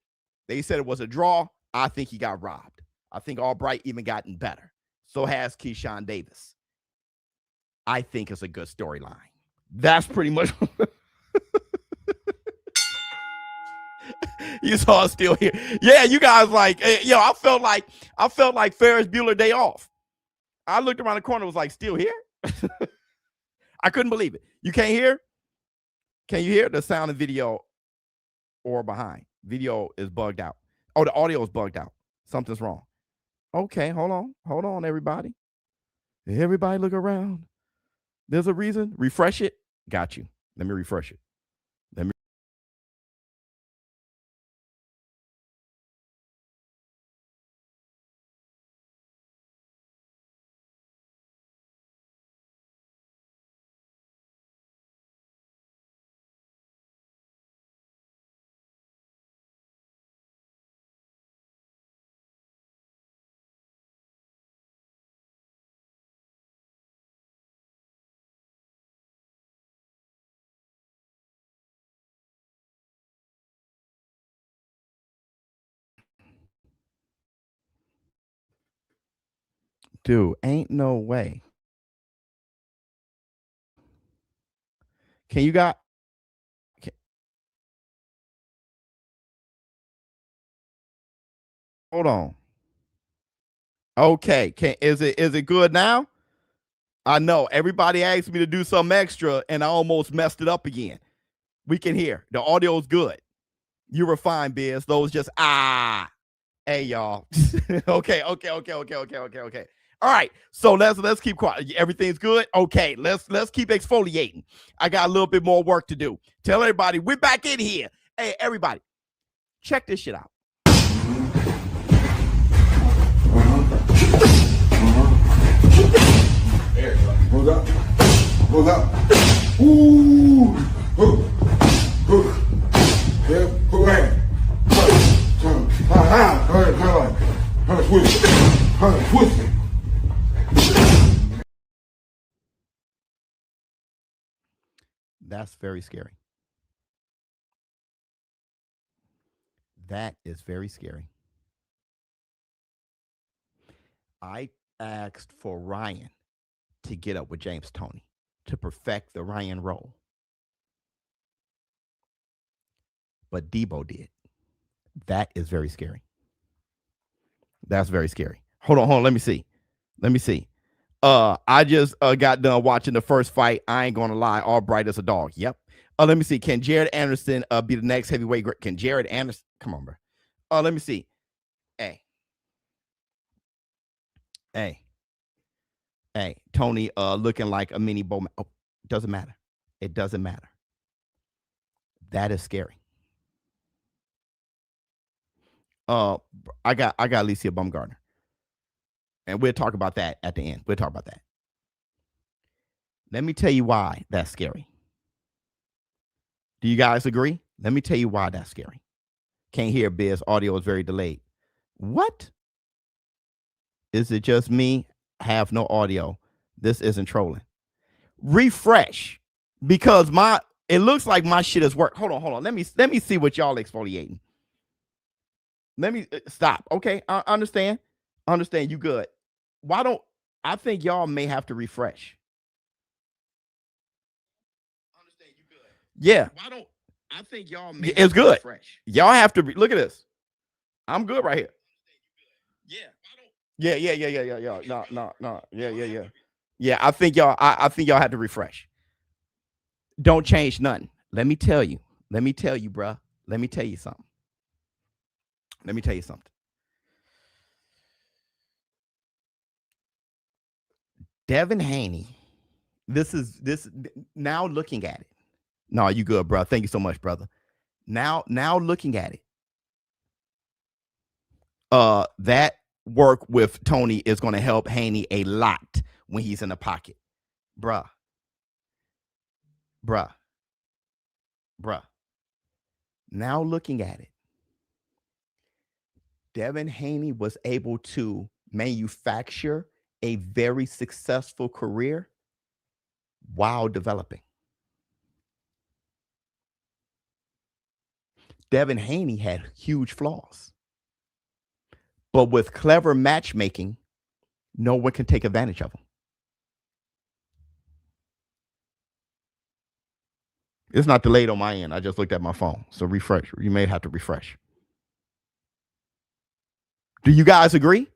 They said it was a draw. I think he got robbed. I think Albright even gotten better. So has Keyshawn Davis. I think it's a good storyline. That's pretty much. You saw us still here. Yeah, you guys like, yo, I felt like Ferris Bueller Day Off. I looked around the corner, was like, still here? I couldn't believe it. You can't hear? Can you hear the sound and video or behind? Video is bugged out. Oh, the audio is bugged out. Something's wrong. Okay, hold on, everybody. Everybody look around. There's a reason. Refresh it. Got you. Let me refresh it. Dude, ain't no way. Can you got? Hold on. Okay, is it good now? I know everybody asked me to do something extra, and I almost messed it up again. We can hear the audio is good. You were fine, Biz. Those just hey y'all. Okay. All right, so let's keep quiet. Everything's good. Okay, let's keep exfoliating. I got a little bit more work to do. Tell everybody we're back in here. Hey, everybody, check this shit out. Hold up. Hold up. Ooh. Yeah, put hand. Twist it. That's very scary. That is very scary. I asked for Ryan to get up with James Toney to perfect the Ryan role. But Debo did. That is very scary. That's very scary. Hold on. Let me see. I just got done watching the first fight. I ain't gonna lie. Albright is a dog. Yep. Let me see. Can Jared Anderson be the next heavyweight? Can Jared Anderson? Come on, bro. Let me see. Hey. Tony looking like a mini Bowman. Oh, doesn't matter. It doesn't matter. That is scary. I got Alycia Baumgartner. And we'll talk about that at the end. We'll talk about that. Let me tell you why that's scary. Do you guys agree? Let me tell you why that's scary. Can't hear, Biz. Audio is very delayed. What? Is it just me? Have no audio. This isn't trolling. Refresh. Because it looks like my shit has worked. Hold on. Let me see what y'all exfoliating. Let me stop. Okay, I understand. You good. Why don't I think y'all may have to refresh? Understand you good. Yeah. Why don't I think y'all may it's good. Refresh. Y'all have to look at this. I'm good right here. Yeah. No. Yeah. Yeah, I think y'all have to refresh. Don't change nothing. Let me tell you, bruh. Let me tell you something. Devin Haney. This now looking at it. No, you good, bro. Thank you so much, brother. Now looking at it. That work with Tony is going to help Haney a lot when he's in the pocket. Bruh. Now looking at it, Devin Haney was able to manufacture a very successful career while developing. Devin Haney had huge flaws. But with clever matchmaking, no one can take advantage of them. It's not delayed on my end. I just looked at my phone. So refresh. You may have to refresh. Do you guys agree?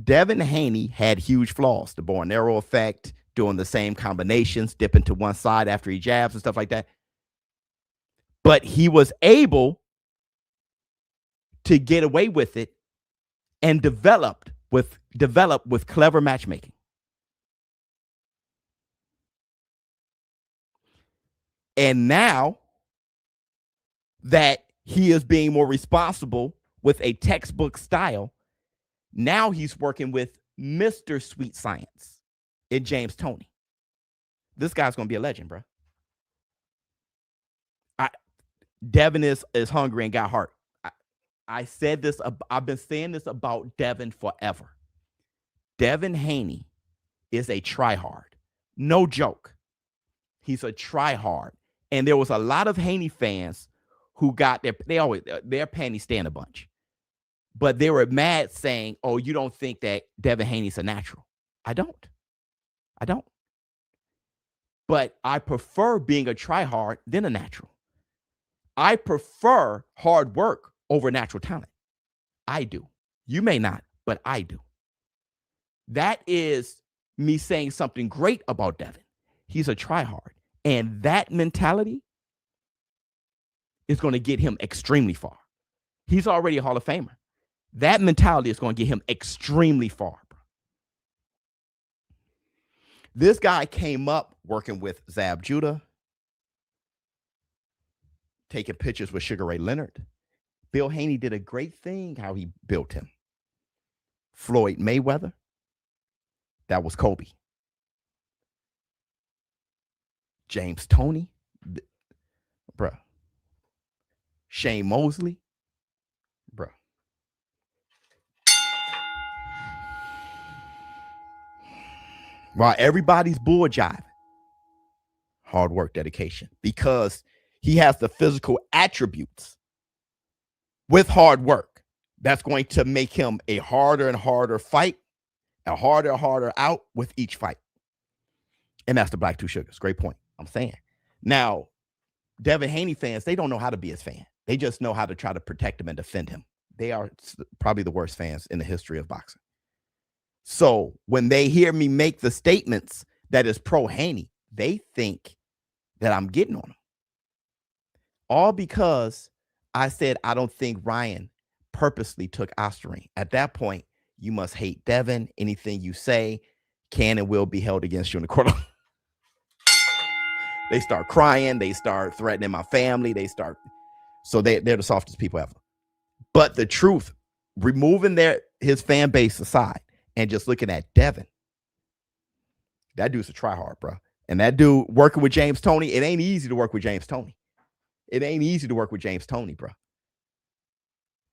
Devin Haney had huge flaws. The bow and arrow effect, doing the same combinations, dipping to one side after he jabs and stuff like that. But he was able to get away with it and develop with clever matchmaking. And now that he is being more responsible with a textbook style, now he's working with Mr. Sweet Science in James Toney. This guy's going to be a legend, bro. Devin is hungry and got heart. I said this. I've been saying this about Devin forever. Devin Haney is a tryhard. No joke. He's a tryhard. And there was a lot of Haney fans who got their panties stay in a bunch. But they were mad saying, oh, you don't think that Devin Haney's a natural. I don't. But I prefer being a tryhard than a natural. I prefer hard work over natural talent. I do. You may not, but I do. That is me saying something great about Devin. He's a tryhard. And that mentality is going to get him extremely far. He's already a Hall of Famer. That mentality is going to get him extremely far, bro. This guy came up working with Zab Judah, taking pictures with Sugar Ray Leonard. Bill Haney did a great thing how he built him. Floyd Mayweather, that was Kobe. James Toney, bruh. Shane Mosley, bruh. While everybody's bull jiving, hard work, dedication, because he has the physical attributes with hard work that's going to make him a harder and harder fight, a harder and harder out with each fight. And that's the Black Two Sugars. Great point. I'm saying. Now, Devin Haney fans, they don't know how to be his fan. They just know how to try to protect him and defend him. They are probably the worst fans in the history of boxing. So when they hear me make the statements that is pro Haney, they think that I'm getting on him. All because I said I don't think Ryan purposely took Ostarine. At that point, you must hate Devin. Anything you say can and will be held against you in the court. They start crying. They start threatening my family. So they're the softest people ever. But the truth, removing his fan base aside and just looking at Devin, that dude's a tryhard, bro. And that dude working with James Toney, it ain't easy to work with James Toney. It ain't easy to work with James Toney, bro.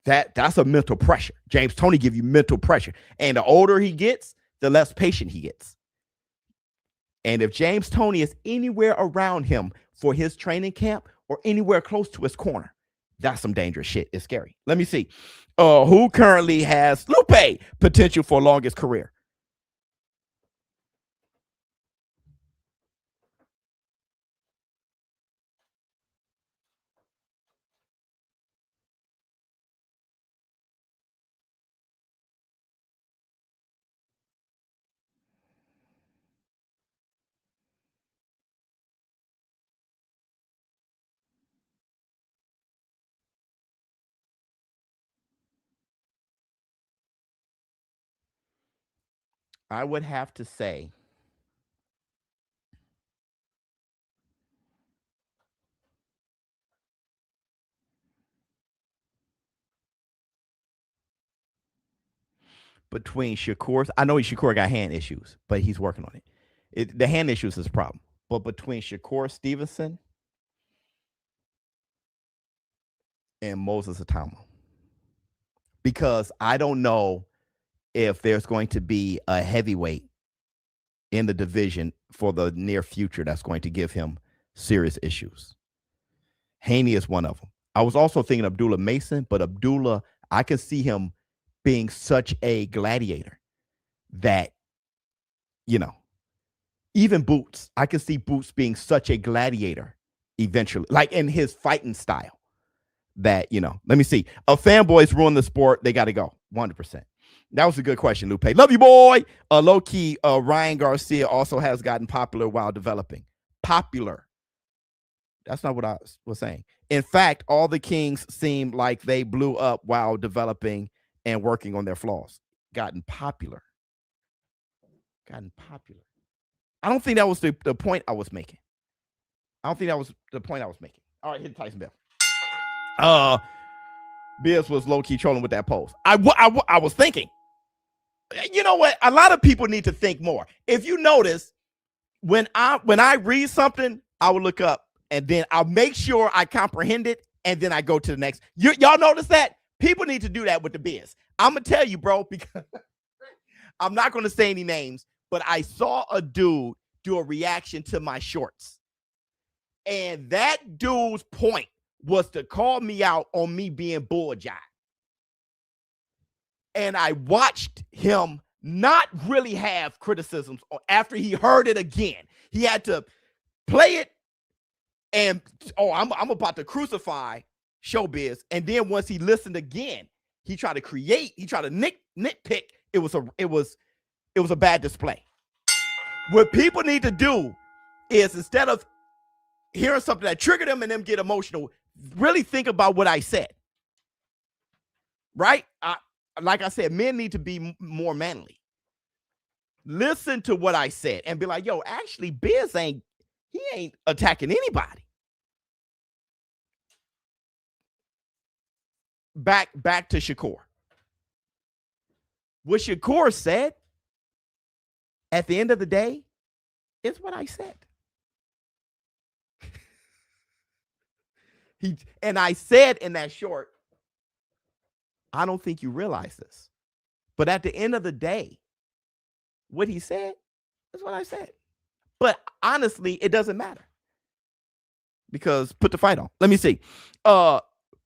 That's a mental pressure. James Toney give you mental pressure. And the older he gets, the less patient he gets. And if James Toney is anywhere around him for his training camp or anywhere close to his corner, that's some dangerous shit. It's scary. Let me see. Who currently has Lupe potential for longest career? I would have to say between Shakur. I know Shakur got hand issues, but he's working on it. The hand issues is a problem. But between Shakur Stevenson and Moses Atama, because I don't know if there's going to be a heavyweight in the division for the near future that's going to give him serious issues. Haney is one of them. I was also thinking Abdullah Mason, but Abdullah, I can see him being such a gladiator that, you know, even Boots, I can see Boots being such a gladiator eventually, like in his fighting style that, you know, let me see. Fanboys ruin the sport. They got to go 100%. That was a good question, Lupe. Love you, boy. Low key, Ryan Garcia also has gotten popular while developing. Popular. That's not what I was saying. In fact, all the Kings seem like they blew up while developing and working on their flaws. Gotten popular. Gotten popular. I don't think that was the point I was making. I don't think that was the point I was making. All right, hit Tyson Bell. Biz was low-key trolling with that post. I was thinking, you know what? A lot of people need to think more. If you notice, when I read something, I will look up and then I'll make sure I comprehend it, and then I go to the next. Y'all notice that? People need to do that with the Biz. I'm going to tell you, bro, because I'm not going to say any names, but I saw a dude do a reaction to my shorts. And that dude's point was to call me out on me being bull-jive. And I watched him not really have criticisms after he heard it again. He had to play it and, I'm about to crucify ShowBizz. And then once he listened again, he tried to nitpick. It was a bad display. What people need to do is, instead of hearing something that triggered them and them get emotional, really think about what I said. Right? Like I said, men need to be more manly. Listen to what I said and be like, yo, actually, Biz ain't attacking anybody. Back to Shakur. What Shakur said at the end of the day is what I said. And I said in that short, I don't think you realize this, but at the end of the day, what he said is what I said. But honestly, it doesn't matter, because put the fight on. Let me see.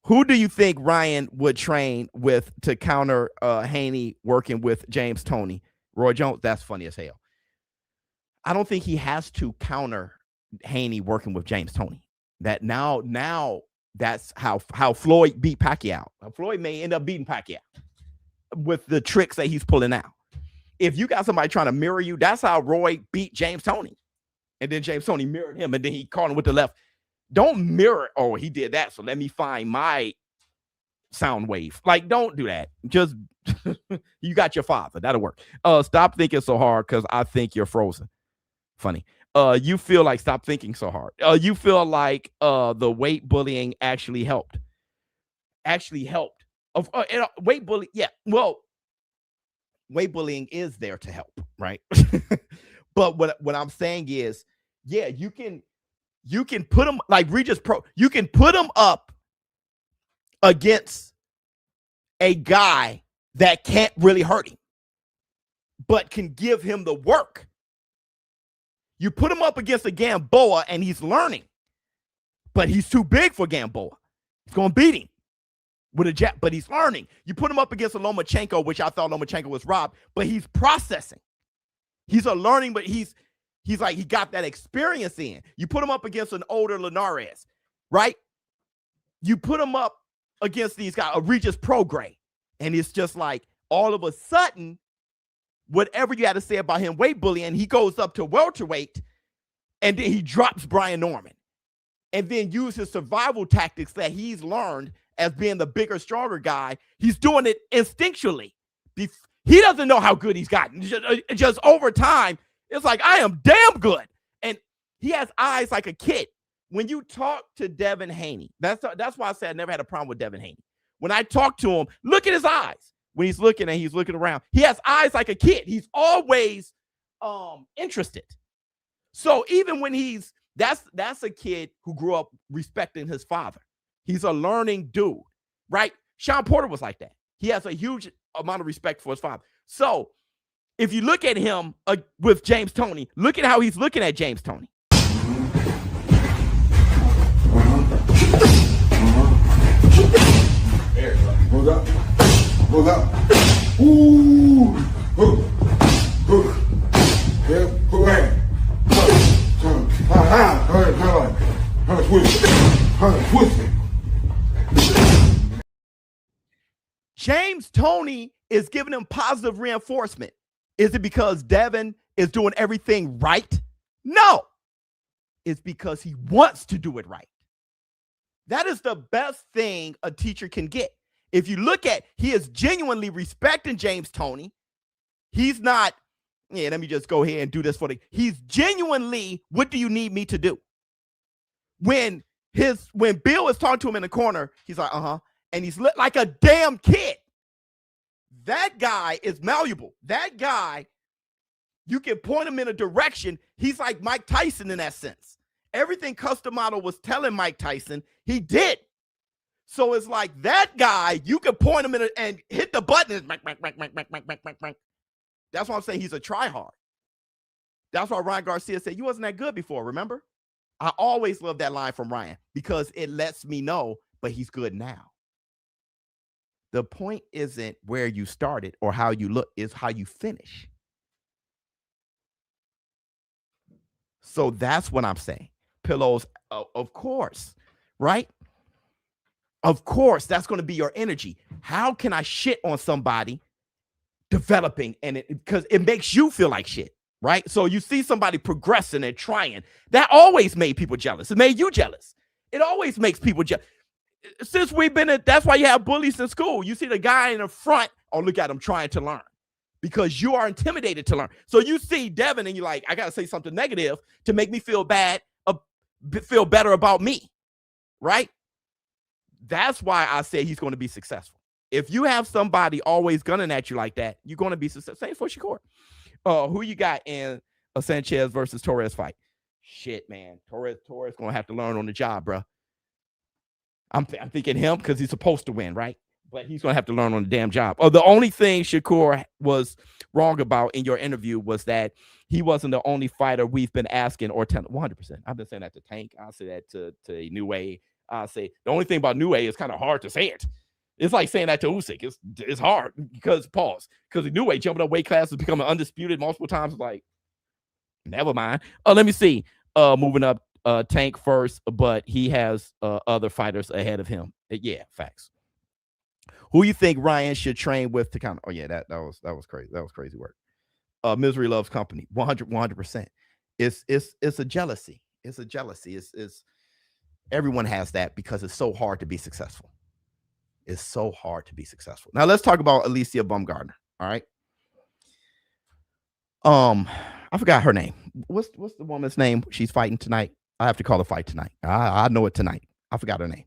Who do you think Ryan would train with to counter Haney working with James Toney? Roy Jones, that's funny as hell. I don't think he has to counter Haney working with James Toney. That now that's how Floyd beat Pacquiao. Floyd may end up beating Pacquiao with the tricks that he's pulling out. If you got somebody trying to mirror you, that's how Roy beat James Toney. And then James Toney mirrored him, and then he caught him with the left. Don't mirror, oh, he did that, so let me find my sound wave. Like, don't do that. Just, you got your father. That'll work. Stop thinking so hard, because I think you're frozen. Funny. You feel like, stop thinking so hard. You feel like the weight bullying actually helped. Weight bullying, yeah. Well, weight bullying is there to help, right? But what I'm saying is, yeah, you can put them like Regis Pro. You can put them up against a guy that can't really hurt him, but can give him the work. You put him up against a Gamboa and he's learning, but he's too big for Gamboa. He's going to beat him with a jab, but he's learning. You put him up against a Lomachenko, which I thought Lomachenko was robbed, but he's processing. He's a learning, but he's like, he got that experience in. You put him up against an older Linares, right? You put him up against these guys, a Regis Prograis, and it's just like, all of a sudden, whatever you had to say about him weight bullying, he goes up to welterweight, and then he drops Brian Norman, and then uses survival tactics that he's learned as being the bigger, stronger guy. He's doing it instinctually. He doesn't know how good he's gotten. Just over time, it's like, I am damn good. And he has eyes like a kid. When you talk to Devin Haney, that's why I said I never had a problem with Devin Haney. When I talk to him, look at his eyes. when he's looking and he's looking around. He has eyes like a kid. He's always interested. So even when that's a kid who grew up respecting his father. He's a learning dude, right? Sean Porter was like that. He has a huge amount of respect for his father. So if you look at him with James Toney, look at how he's looking at James Toney. Hold up. Hold up. Ooh. Yeah, go ahead. James Toney is giving him positive reinforcement. Is it because Devin is doing everything right? No. It's because he wants to do it right. That is the best thing a teacher can get. If you look at, he is genuinely respecting James Toney. He's not, let me just go ahead and do this for he's genuinely, what do you need me to do? When Bill is talking to him in the corner, he's like, and he's like a damn kid. That guy is malleable. That guy, you can point him in a direction. He's like Mike Tyson in that sense. Everything Custom Model was telling Mike Tyson, he did. So it's like that guy, you can point him in and hit the button. That's why I'm saying he's a tryhard. That's why Ryan Garcia said, you wasn't that good before, remember? I always love that line from Ryan because it lets me know, but he's good now. The point isn't where you started or how you look, is how you finish. So that's what I'm saying. Pillows, of course, right? Of course, that's going to be your energy. How can I shit on somebody developing because it makes you feel like shit, right? So you see somebody progressing and trying. That always made people jealous. It made you jealous. It always makes people jealous. Since we've been that's why you have bullies in school. You see the guy in the front, oh, look at him trying to learn because you are intimidated to learn. So you see Devin and you're like, I got to say something negative to make me feel bad, feel better about me, right? That's why I say he's going to be successful. If you have somebody always gunning at you like that, you're going to be successful. Same for Shakur. Who you got in a Sanchez versus Torres fight? Shit, man. Torres going to have to learn on the job, bro. I'm thinking him because he's supposed to win, right? But he's going to have to learn on the damn job. The only thing Shakur was wrong about in your interview was that he wasn't the only fighter we've been asking or telling. 100%. I've been saying that to Tank. I'll say that to New Way. I'll say the only thing about New Way is kind of hard to say it. It's like saying that to Usyk. It's hard because the New Way jumping up weight classes, becoming undisputed multiple times. Like, never mind. Let me see. Moving up, Tank first, but he has other fighters ahead of him. Yeah, facts. Who you think Ryan should train with to kind of? Oh yeah, that was crazy. That was crazy work. Misery loves company. 100%. It's a jealousy. It's a jealousy. It's everyone has that because it's so hard to be successful. It's so hard to be successful. Now let's talk about Alycia Baumgardner. All right. I forgot her name. What's the woman's name she's fighting tonight? I have to call the fight tonight. I know it tonight. I forgot her name.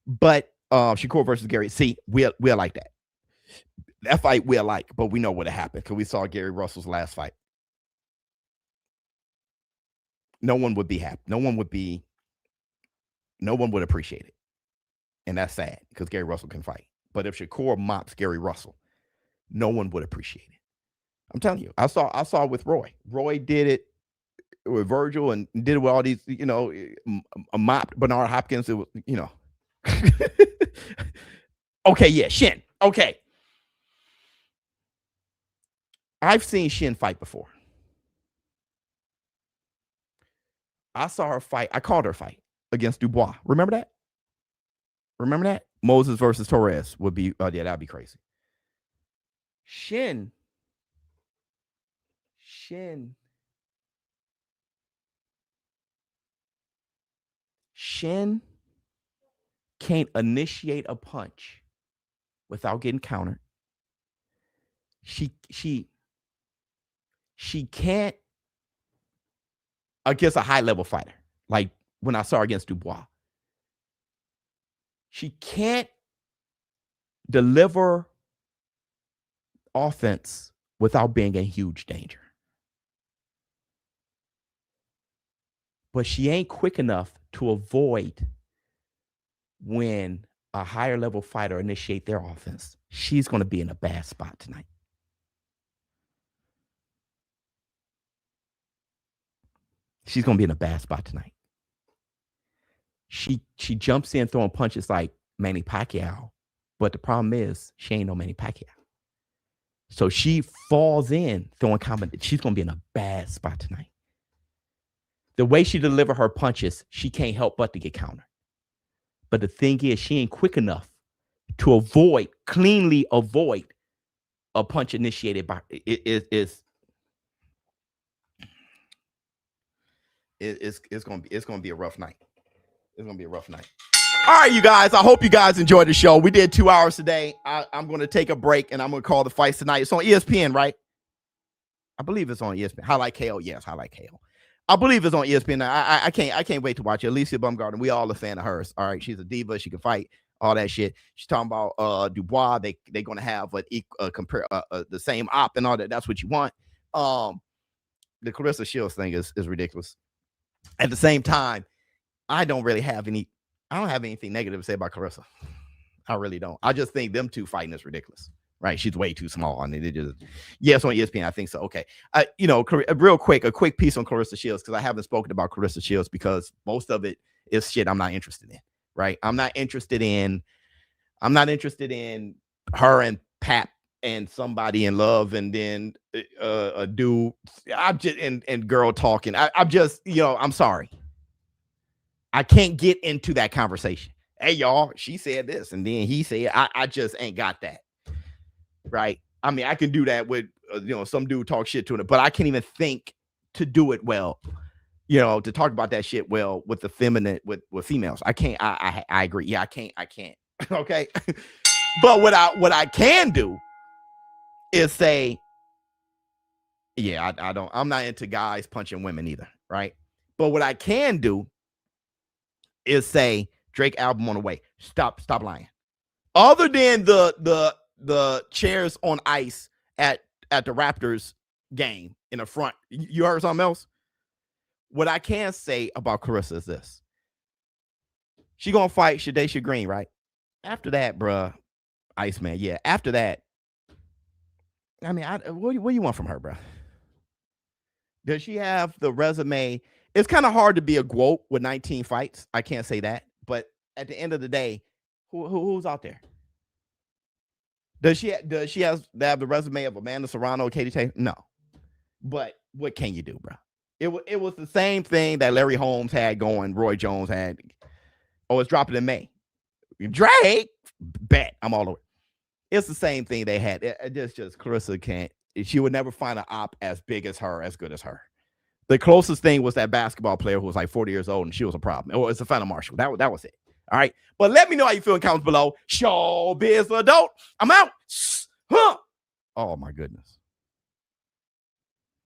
But Shakur versus Gary. See, we're like that. That fight we're like, but we know what happened because we saw Gary Russell's last fight. No one would be happy. No one would appreciate it. And that's sad because Gary Russell can fight. But if Shakur mops Gary Russell, no one would appreciate it. I'm telling you, I saw with Roy. Roy did it with Virgil and did it with all these, mopped Bernard Hopkins. It was, Okay, yeah, Shin. Okay. I've seen Shin fight before. I saw her fight. I called her fight against Dubois. Remember that? Moses versus Torres would be, that'd be crazy. Shin can't initiate a punch without getting countered. She can't against a high level fighter. Like when I saw her against Dubois. She can't deliver offense without being in huge danger. But she ain't quick enough to avoid when a higher level fighter initiate their offense. She's going to be in a bad spot tonight. She's going to be in a bad spot tonight. She jumps in throwing punches like Manny Pacquiao, but the problem is she ain't no Manny Pacquiao. So she falls in throwing combinations. She's going to be in a bad spot tonight. The way she deliver her punches, she can't help but to get countered. But the thing is, she ain't quick enough to cleanly avoid a punch initiated by it's gonna be a rough night. It's gonna be a rough night. All right, you guys. I hope you guys enjoyed the show. We did 2 hours today. I'm gonna take a break and I'm gonna call the fights tonight. It's on ESPN, right? I believe it's on ESPN. Highlight KO. Yes, Highlight KO. I believe it's on ESPN. I can't wait to watch it. Alycia Baumgarten, we all a fan of hers. All right, she's a diva. She can fight. All that shit. She's talking about Dubois. They're gonna have the same op and all that. That's what you want. The Clarissa Shields thing is ridiculous. At the same time, I don't have anything negative to say about Clarissa. I really don't. I just think them two fighting is ridiculous. Right, she's way too small. I mean, it just yes on ESPN. I think so. Okay, real quick, a quick piece on Clarissa Shields because I haven't spoken about Clarissa Shields because most of it is shit I'm not interested in. Right, I'm not interested in her and Pap and somebody in love and then a dude. I'm just and girl talking. I'm just I'm sorry. I can't get into that conversation. Hey y'all, she said this and then he said I just ain't got that. Right. I mean, I can do that with, some dude talk shit to it, but I can't even think to do it well, to talk about that shit well with the feminine, with females. I can't, I agree. Yeah, I can't. Okay. But what I can do is say, yeah, I'm not into guys punching women either. Right. But what I can do is say Drake album on the way. Stop lying. Other than the chairs on ice at the Raptors game in the front. You heard something else? What I can say about Clarissa is this. She gonna fight Shadacia Green, right? After that, bruh, Iceman, yeah. After that, I mean, what do you want from her, bruh? Does she have the resume? It's kind of hard to be a GWOAT with 19 fights. I can't say that. But at the end of the day, who's out there? Does she have the resume of Amanda Serrano, Katie Taylor? No. But what can you do, bro? It was the same thing that Larry Holmes had going, Roy Jones had. Oh, it's dropping in May. Drake, bet. I'm all over. It's the same thing they had. It's just Clarissa can't. She would never find an op as big as her, as good as her. The closest thing was that basketball player who was like 40 years old and she was a problem. It was the Fana Marshall. That was it. All right. But let me know how you feel in comments below. ShowBizz Adult. I'm out. Huh. Oh, my goodness.